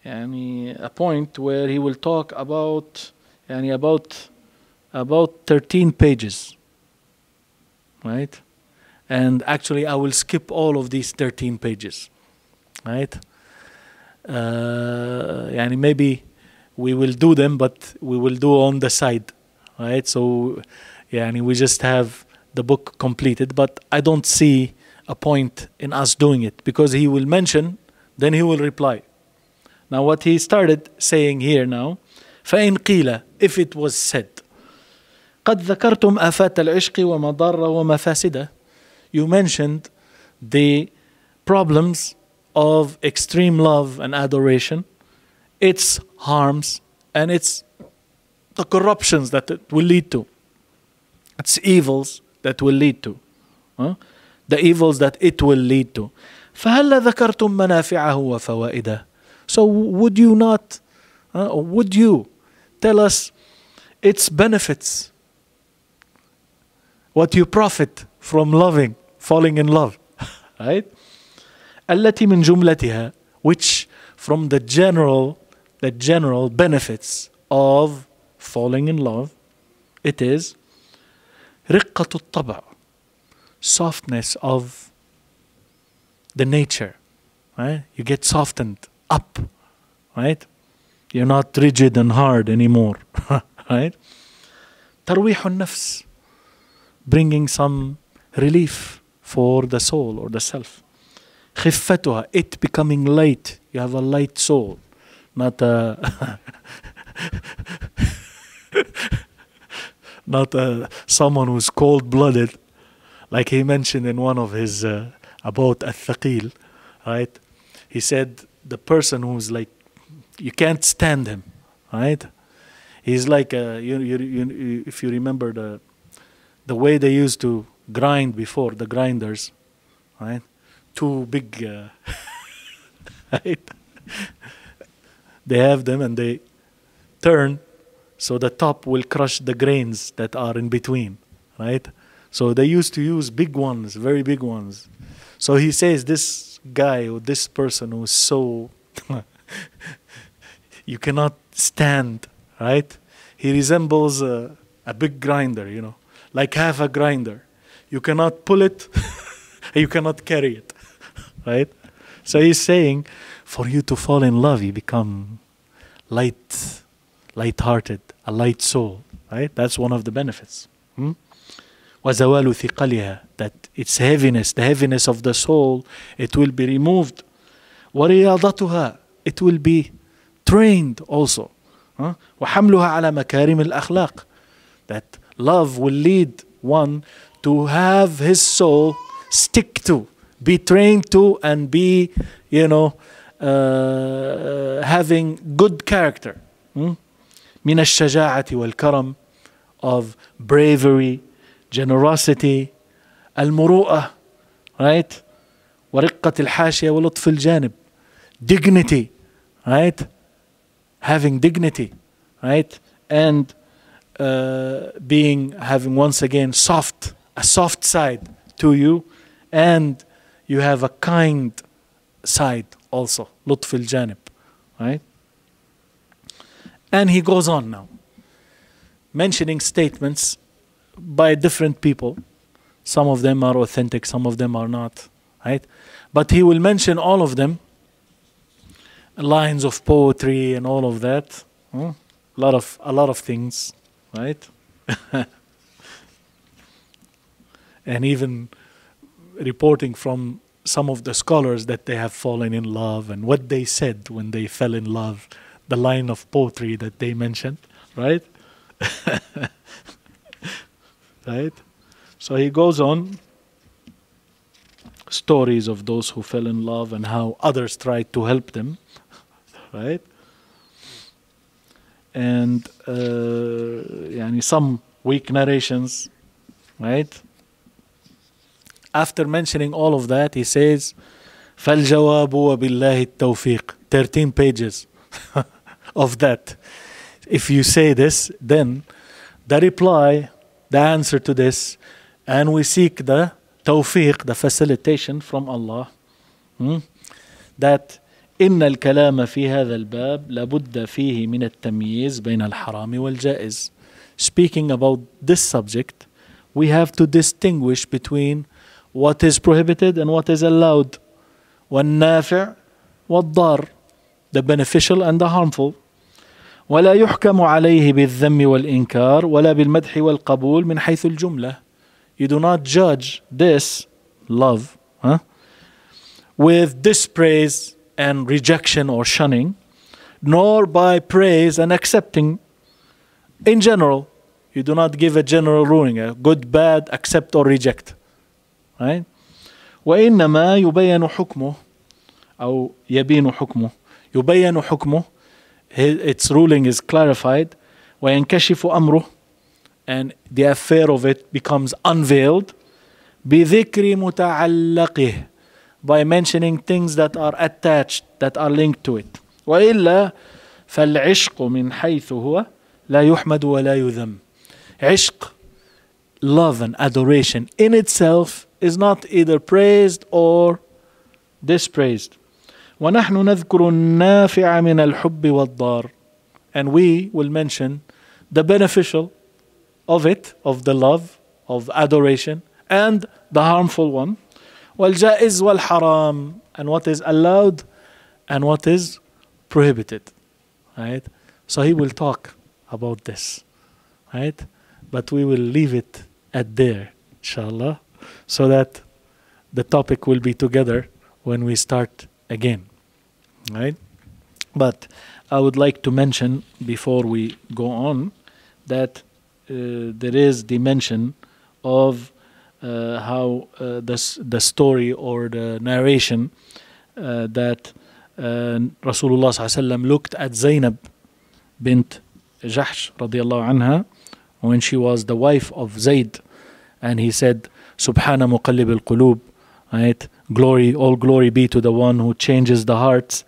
a point where he will talk about about 13 pages, right? And actually I will skip all of these 13 pages, right? Maybe we will do them, but we will do on the side, right? So we just have the book completed, but I don't see a point in us doing it, because he will mention, then he will reply. Now what he started saying here now, فإن قيل, if it was said, قد ذكرتم آفات العشق ومضاره ومفاسده. You mentioned the problems of extreme love and adoration, its harms, and its the corruptions that it will lead to, its evils that will lead to, the evils that it will lead to. فهل ذكرتم منافعه وفوائده? So would you not, would you tell us its benefits, what you profit from loving, falling in love, right? التي من جملتها, which from the general benefits of falling in love, it is رقة الطبع, softness of the nature, right? You get softened up, right? You're not rigid and hard anymore, right? ترويح النفس, bringing some relief for the soul or the self. خفتها, it becoming light. You have a light soul, not a someone who's cold-blooded, like he mentioned in one of his about الثقيل, right? He said the person who's like, you can't stand him, right? He's like if you remember the way they used to grind before, the grinders, right? Two big, right? They have them and they turn, so the top will crush the grains that are in between, right? So they used to use big ones, very big ones. So he says this guy or this person who's so you cannot stand, right? He resembles a big grinder, like half a grinder. You cannot pull it, you cannot carry it, right? So he's saying, for you to fall in love, you become light-hearted, a light soul, right? That's one of the benefits. وَزَوَالُ ثِقَلِهَا, that its heaviness, the heaviness of the soul, it will be removed. وَرِيَاضَتُهَا, it will be trained also. وَحَمْلُهَا عَلَى مَكَارِمِ الْأَخْلَاقِ, that love will lead one to have his soul stick to, be trained to, and be, having good character. مِنَ الشَّجَاعَةِ وَالْكَرَمِ, of bravery, generosity, المروءة, right? ورقة الحاشية ولطف الجانب, dignity, right? Having dignity, right? And having once again a soft side to you, and you have a kind side also, لطف الجانب, right? And he goes on now, mentioning statements by different people. Some of them are authentic, some of them are not, right? But he will mention all of them, lines of poetry and all of that, a lot of things, right? And even reporting from some of the scholars that they have fallen in love and what they said when they fell in love, the line of poetry that they mentioned, right? Right? So he goes on, stories of those who fell in love and how others tried to help them, right? And some weak narrations, right? After mentioning all of that, he says, فَالْجَوَابُ وَبِاللَّهِ التَّوْفِيقِ, 13 pages of that. If you say this, then the reply, the answer to this, and we seek the tawfiq, the facilitation from Allah, that إن الكلام في هذا الباب لابد فيه من التمييز بين الحرام والجائز. Speaking about this subject, we have to distinguish between what is prohibited and what is allowed. والنافع والضار, the beneficial and the harmful. ولا يحكم عليه بالذم والإنكار ولا بالمدح والقبول من حيث الجملة. You do not judge this love with dispraise and rejection or shunning, nor by praise and accepting. In general, you do not give a general ruling, a good, bad, accept or reject. Right? وإنما يبين حكمه أو يبين حكمه. يبين حكمه, its ruling is clarified. وينكشف أمره, and the affair of it becomes unveiled. بذكر متعلقه, by mentioning things that are attached, that are linked to it. وإلا فالعشق من حيث هو لا يحمد ولا يذم. عشق, love and adoration in itself is not either praised or dispraised. ونحن نذكر النافع من الحب والضار, and we will mention the beneficial of it, of the love, of adoration, and the harmful one. والجائز والحرام, and what is allowed and what is prohibited. Right? So he will talk about this. Right? But we will leave it at there, inshallah, so that the topic will be together when we start again. Right? But I would like to mention before we go on that there is the mention of how the story or the narration that Rasulullah ﷺ looked at Zainab bint Jahsh radiallahu anha when she was the wife of Zayd, and he said, Subhana muqallib al-qulub, right? Glory, all glory be to the one who changes the hearts.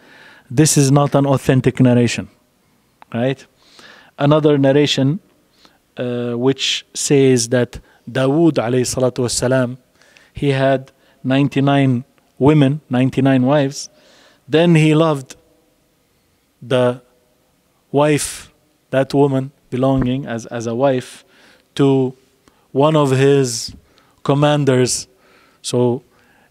This is not an authentic narration, right? Another narration which says that Dawood alayhi salatu wassalam, he had 99 women, 99 wives. Then he loved the wife, that woman belonging as a wife to one of his commanders. So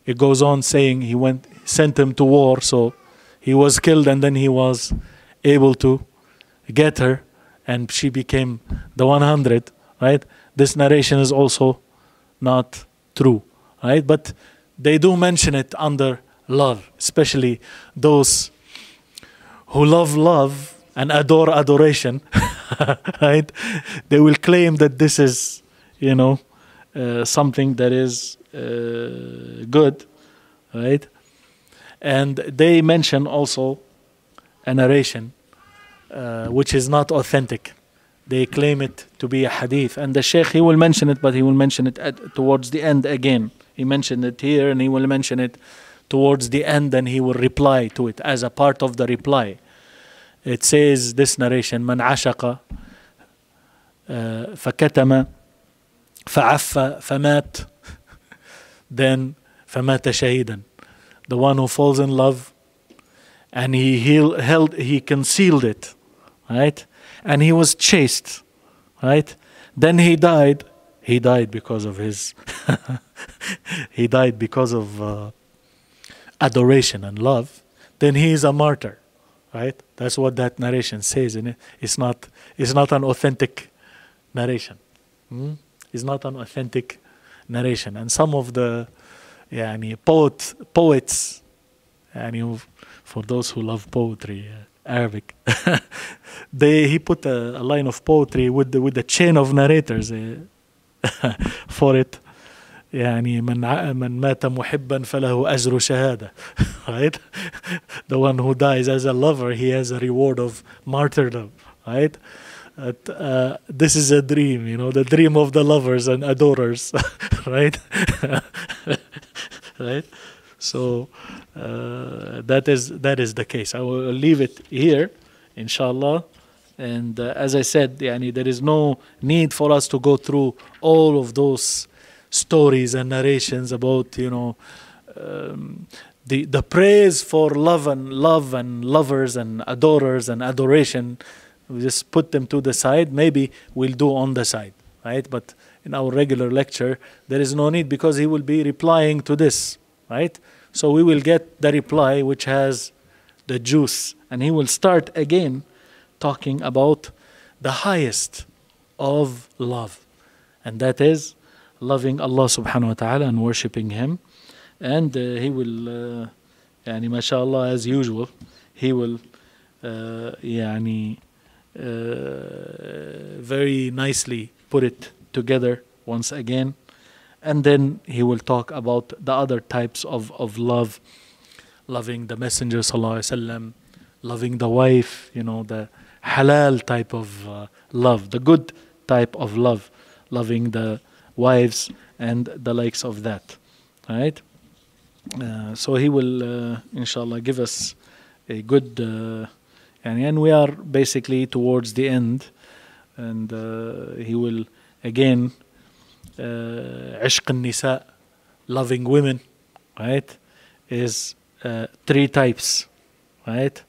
it goes on saying he sent him to war, so he was killed, and then he was able to get her, and she became the 100, right? This narration is also not true, right? But they do mention it under love, especially those who love love and adore adoration, right? They will claim that this is, something that is good, right? And they mention also a narration which is not authentic. They claim it to be a hadith, and the Shaykh, he will mention it, but he will mention it towards the end again. He mentioned it here, and he will mention it towards the end, and he will reply to it as a part of the reply. It says, this narration, من عشق فكتم فعف فمات, then فمات شهيدا. The one who falls in love and he concealed it, right? And he was chaste, right? Then he died. He died because of his he died because of adoration and love. Then he is a martyr, right? That's what that narration says in it. It's not an authentic narration. It's not an authentic narration. And some of the poets, for those who love poetry, Arabic, he put a line of poetry with the chain of narrators for it. من مات محبا فله أجر شهادة, right? The one who dies as a lover, he has a reward of martyrdom, right? This is a dream, the dream of the lovers and adorers, right? Right? So that is the case. I will leave it here, inshallah. And as I said, there is no need for us to go through all of those stories and narrations about the the praise for love and lovers and adorers and adoration, we just put them to the side. Maybe we'll do on the side, right? But in our regular lecture, there is no need, because he will be replying to this, right? So we will get the reply which has the juice, and he will start again talking about the highest of love, and that is loving Allah subhanahu wa ta'ala and worshipping Him. And he will, يعني mashallah, as usual, he will very nicely put it together once again. And then he will talk about the other types of love, loving the Messenger sallallahu alaihi wasallam, loving the wife, the halal type of love, the good type of love, loving the wives and the likes of that, right? So he will, inshallah, give us a good, and we are basically towards the end, and he will again, عشق النساء, loving women, right, is 3 types, right?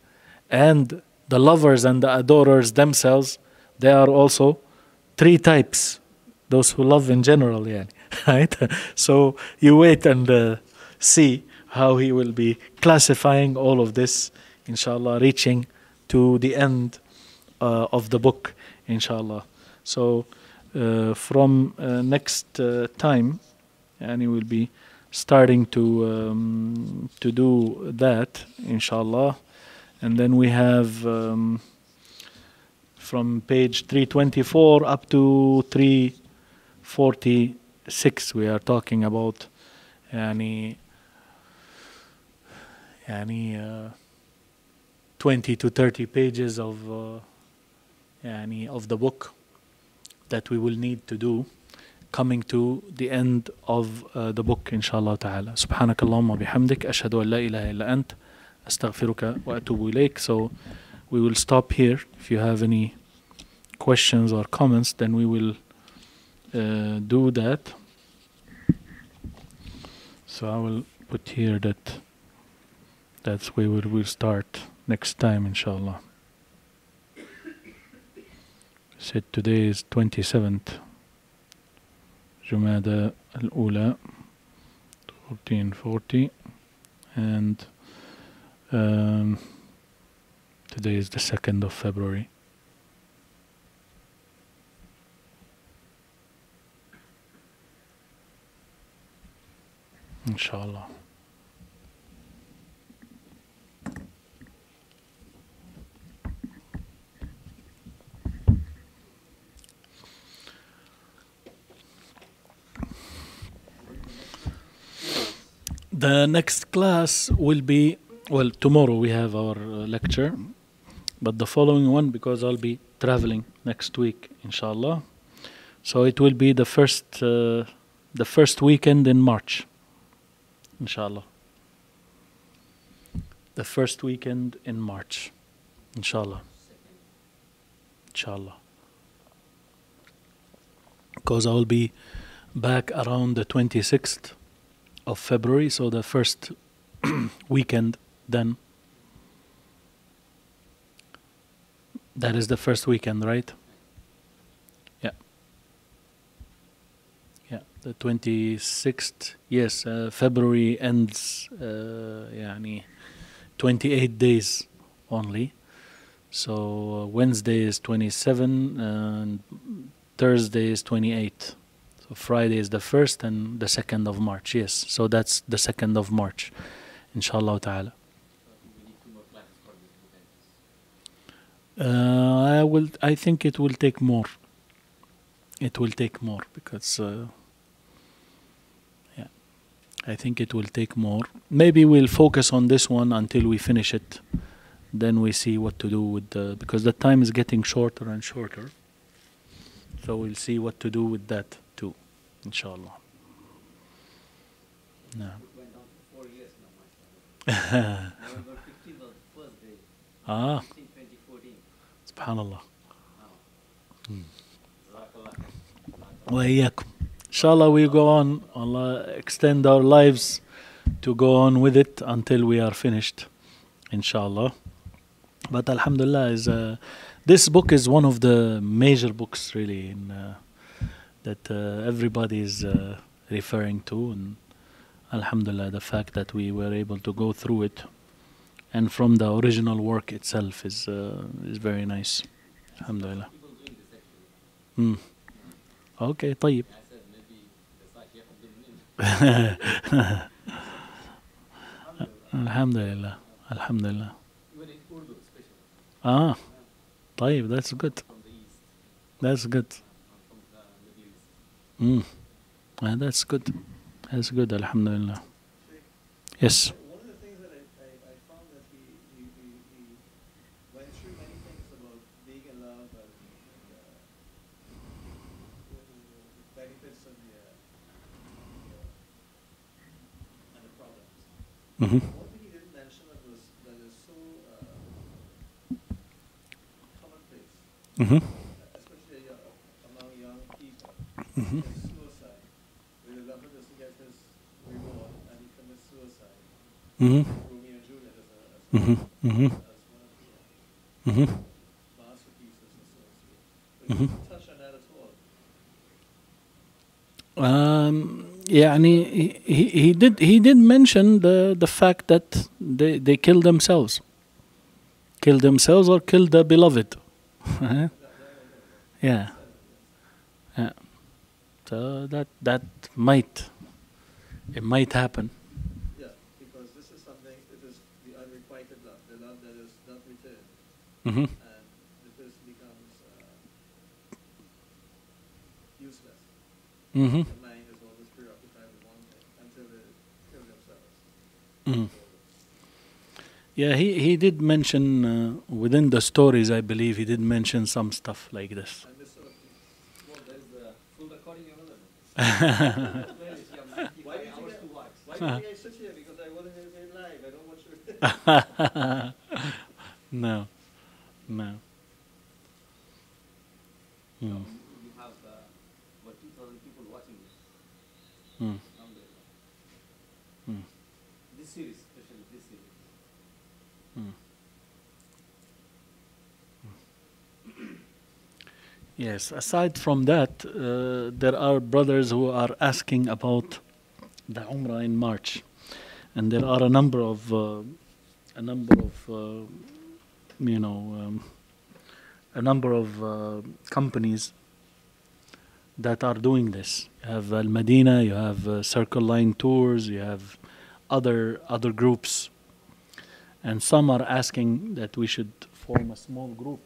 And the lovers and the adorers themselves, they are also 3 types, those who love in general, right? So you wait and see how he will be classifying all of this, inshallah, reaching to the end of the book, inshallah. So from next time, and he will be starting to do that, inshallah. And then we have from page 324 up to 346, we are talking about 20 to 30 pages of the book that we will need to do, coming to the end of the book, inshallah ta'ala. سبحانك اللهم وبحمدك أشهد أن لا إله إلا أنت أستغفرك وأتوب إليك. So we will stop here. If you have any questions or comments, then we will do that. So I will put here that's where we'll start next time, inshallah. Said today is 27th Jumada al-Ula 1440, and today is the 2nd of February. Inshallah. The next class will be, well, tomorrow we have our lecture, but the following one, because I'll be traveling next week, inshallah. So it will be the first weekend in March, inshallah. The first weekend in March, inshallah. Inshallah. Because I will be back around the 26th of February, so the first weekend then. That is the first weekend, right? Yeah. Yeah, the 26th. Yes, February ends 28 days only. So Wednesday is 27 and Thursday is 28. So Friday is the 1st and the 2nd of March. Yes, so that's the 2nd of March, inshallah ta'ala. I think it will take more. It will take more because I think it will take more. Maybe we'll focus on this one until we finish it. Then we see what to do with because the time is getting shorter and shorter. So we'll see what to do with that too, inshallah. No. It went on for 4 years now, mashallah. November 15th was the first day. 2014. Subhanallah. Jazakallah. وإياكم. Inshallah we go on. Allah extend our lives to go on with it until we are finished, inshallah. But alhamdulillah, this book is one of the major books really that everybody is referring to, and alhamdulillah, the fact that we were able to go through it and from the original work itself is very nice. Alhamdulillah. Okay, طيب. Alhamdulillah. Alhamdulillah. طيب, that's good. That's good. That's good. That's good, alhamdulillah. Yes. One of the things that I found that he went through many things about being in love and the benefits and the problems. One thing he didn't mention that is so commonplace, especially among young people, is suicide. Where the lover doesn't get his reward and he commits suicide. Romeo and Juliet as one of the masterpieces and so on. But you didn't touch on that at all. يعني he did mention the fact that they kill themselves or kill the beloved. Yeah. So that might happen. Yeah, because this is something, it is the unrequited love, the love that is not returned. And the person becomes useless. The mind is always preoccupied with one thing until they kill themselves. Yeah, he did mention within the stories, I believe he did mention some stuff like this. And this sort of thing. Well, there's the full recording of it. Why do you think I sit here? Because I want to hear it live. I don't want you. No. You have about 2,000 people watching this. This series, especially this series. Yes, aside from that, there are brothers who are asking about the Umrah in March, and there are a number of companies that are doing this. You have Al Medina, you have Circle Line Tours, you have other groups, and some are asking that we should form a small group.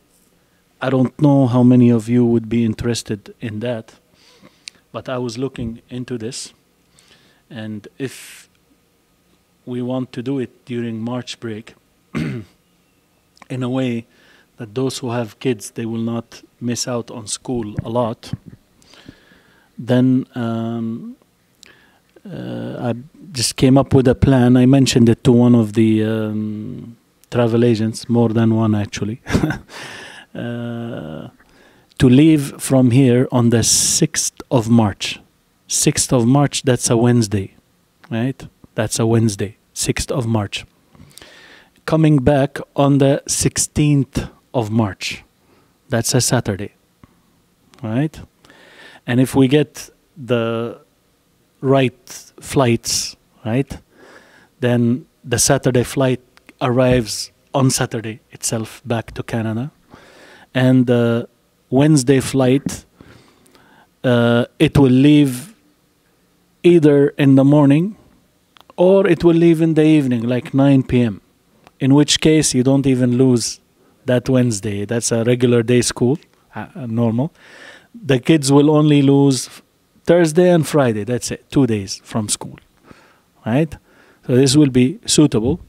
I don't know how many of you would be interested in that, but I was looking into this, and if we want to do it during March break, in a way that those who have kids, they will not miss out on school a lot, then I just came up with a plan. I mentioned it to one of the travel agents, more than one actually, to leave from here on the 6th of March. 6th of March, that's a Wednesday, right? That's a Wednesday, 6th of March. Coming back on the 16th of March. That's a Saturday, right? And if we get the right flights, right, then the Saturday flight arrives on Saturday itself back to Canada. And the Wednesday flight, it will leave either in the morning or it will leave in the evening, like 9 p.m. In which case, you don't even lose that Wednesday. That's a regular day school, normal. The kids will only lose Thursday and Friday. That's it, 2 days from school, right? So this will be suitable.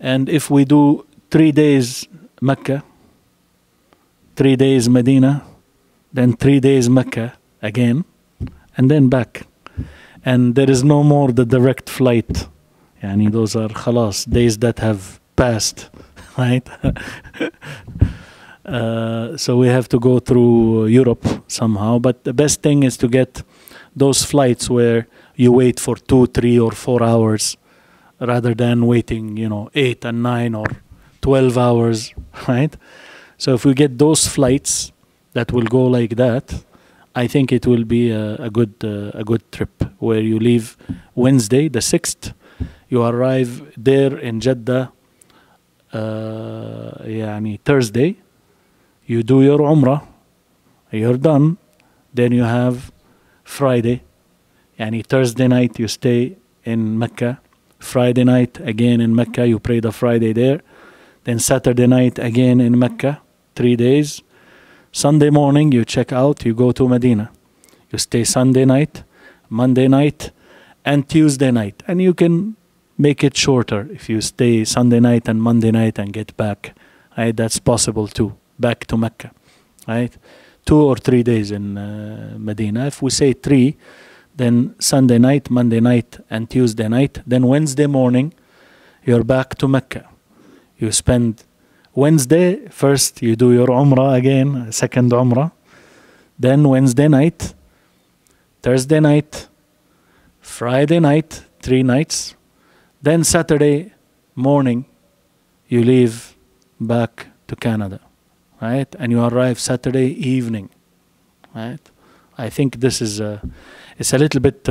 And if we do 3 days Mecca, 3 days Medina, then 3 days Mecca again, and then back. And there is no more the direct flight. Yani those are khalas, days that have passed, right? So we have to go through Europe somehow. But the best thing is to get those flights where you wait for 2, 3, or 4 hours rather than waiting, 8 and 9 or 12 hours, right? So if we get those flights that will go like that, I think it will be a good trip where you leave Wednesday, the 6th, you arrive there in Jeddah, Thursday, you do your Umrah, you're done, then you have Friday, Thursday night you stay in Mecca, Friday night again in Mecca, you pray the Friday there, then Saturday night again in Mecca, 3 days, Sunday morning you check out, you go to Medina, you stay Sunday night, Monday night, and Tuesday night, and you can make it shorter if you stay Sunday night and Monday night and get back, right? That's possible too, back to Mecca, right? 2 or 3 days in Medina. If we say 3, then Sunday night, Monday night, and Tuesday night. Then Wednesday morning, you're back to Mecca. You spend Wednesday, first you do your Umrah again, second Umrah. Then Wednesday night, Thursday night, Friday night, 3 nights. Then Saturday morning, you leave back to Canada, right? And you arrive Saturday evening, right? I think this is it's a little bit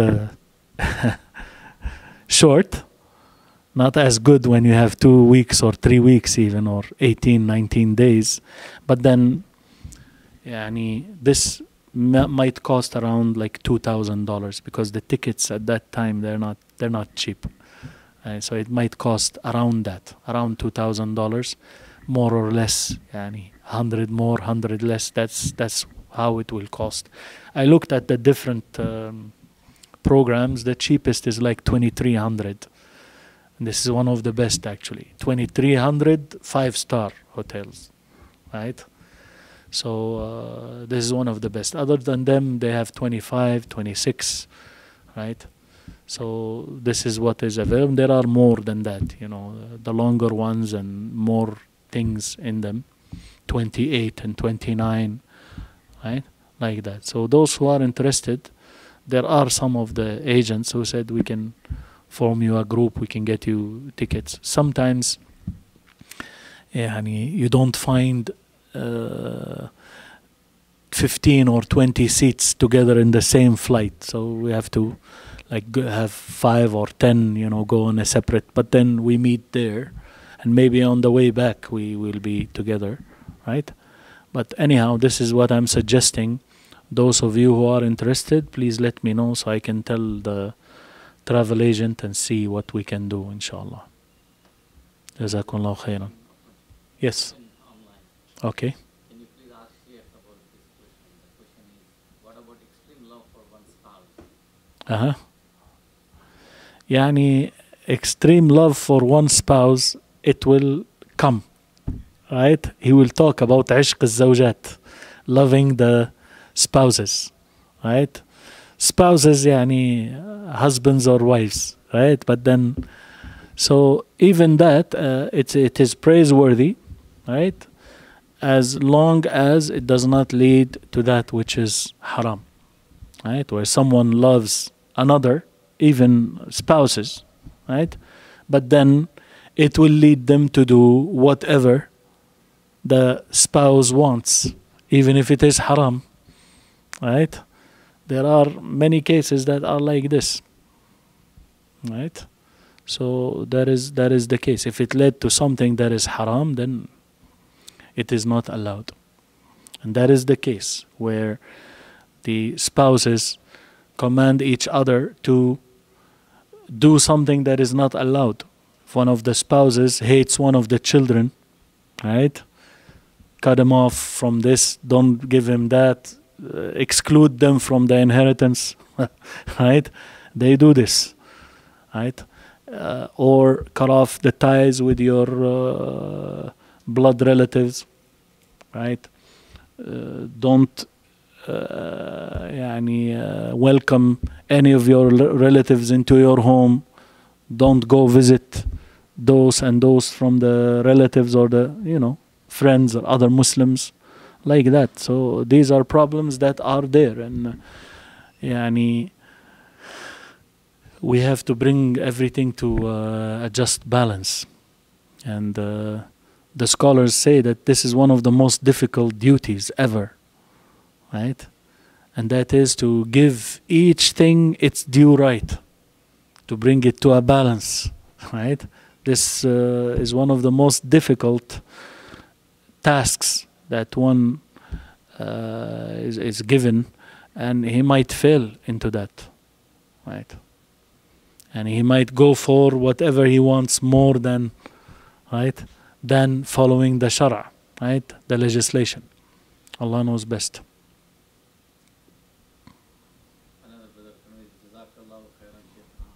short, not as good when you have 2 weeks or 3 weeks even, or 18, 19 days. But then, this might cost around like $2,000 because the tickets at that time they're not cheap. So it might cost around that, around $2,000, more or less. 100 more, 100 less. That's how it will cost. I looked at the different programs. The cheapest is like 2,300. And this is one of the best actually. 2,300 5-star hotels, right? So this is one of the best. Other than them, they have 25, 26, right? So this is what is available. There are more than that, the longer ones and more things in them. 28 and 29, right? Like that. So those who are interested, there are some of the agents who said we can form you a group, we can get you tickets. Sometimes you don't find 15 or 20 seats together in the same flight, so we have to have 5 or 10 go on a separate, but then we meet there and maybe on the way back we will be together, right? But anyhow, this is what I'm suggesting. Those of you who are interested, please let me know so I can tell the travel agent and see what we can do, inshallah. Jazakumullah khairan. Yes. Okay. Can you please ask Sheikh about this question? The question is, what about extreme love for one's spouse? Extreme love for one spouse, it will come, right? He will talk about عشق الزوجات, loving the spouses, right? Spouses, husbands or wives, right? But then, so even that, it is praiseworthy, right? As long as it does not lead to that which is haram, right? Where someone loves another, even spouses, right? But then it will lead them to do whatever the spouse wants, even if it is haram, right? There are many cases that are like this, right? So that is the case. If it led to something that is haram, then it is not allowed. And that is the case where the spouses command each other to do something that is not allowed. If one of the spouses hates one of the children, right? Cut him off from this, don't give him that, exclude them from the inheritance, right? They do this, right? Or cut off the ties with your blood relatives, right? Don't welcome any of your relatives into your home. Don't go visit those and those from the relatives or the friends or other Muslims, like that. So these are problems that are there, and we have to bring everything to a just balance. And the scholars say that this is one of the most difficult duties ever, right? And that is to give each thing its due right, to bring it to a balance, right? This is one of the most difficult tasks that one is given, and he might fail into that, right? And he might go for whatever he wants more than, right, than following the shara, right, the legislation. Allah knows best. Another brother, Jazakallahu khairan, Shaykhana.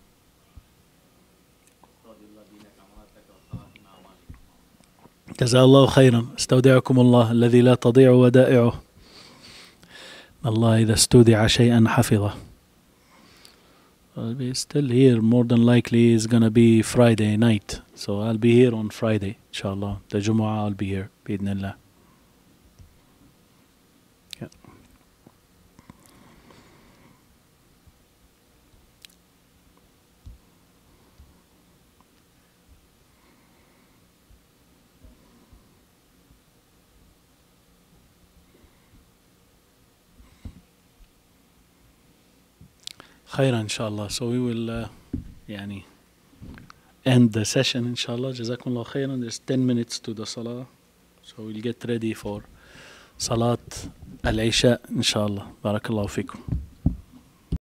Astagfirullah dinaka amanataka wa khawatima a'malik. جزاه الله خيرا. استودعكم الله الذي لا تضيع ودائعه. الله إذا استودع شيئا حفظه. I'll be still here. More than likely it's gonna be Friday night, so I'll be here on Friday, inshallah. The Jumu'ah I'll be here, بإذن الله. Yeah. خيرا إن شاء الله. So we will يعني end the session إن شاء الله. جزاكم الله خيرا. There's 10 minutes to the salah, so we'll get ready for صلاة العشاء إن شاء الله. بارك الله فيكم.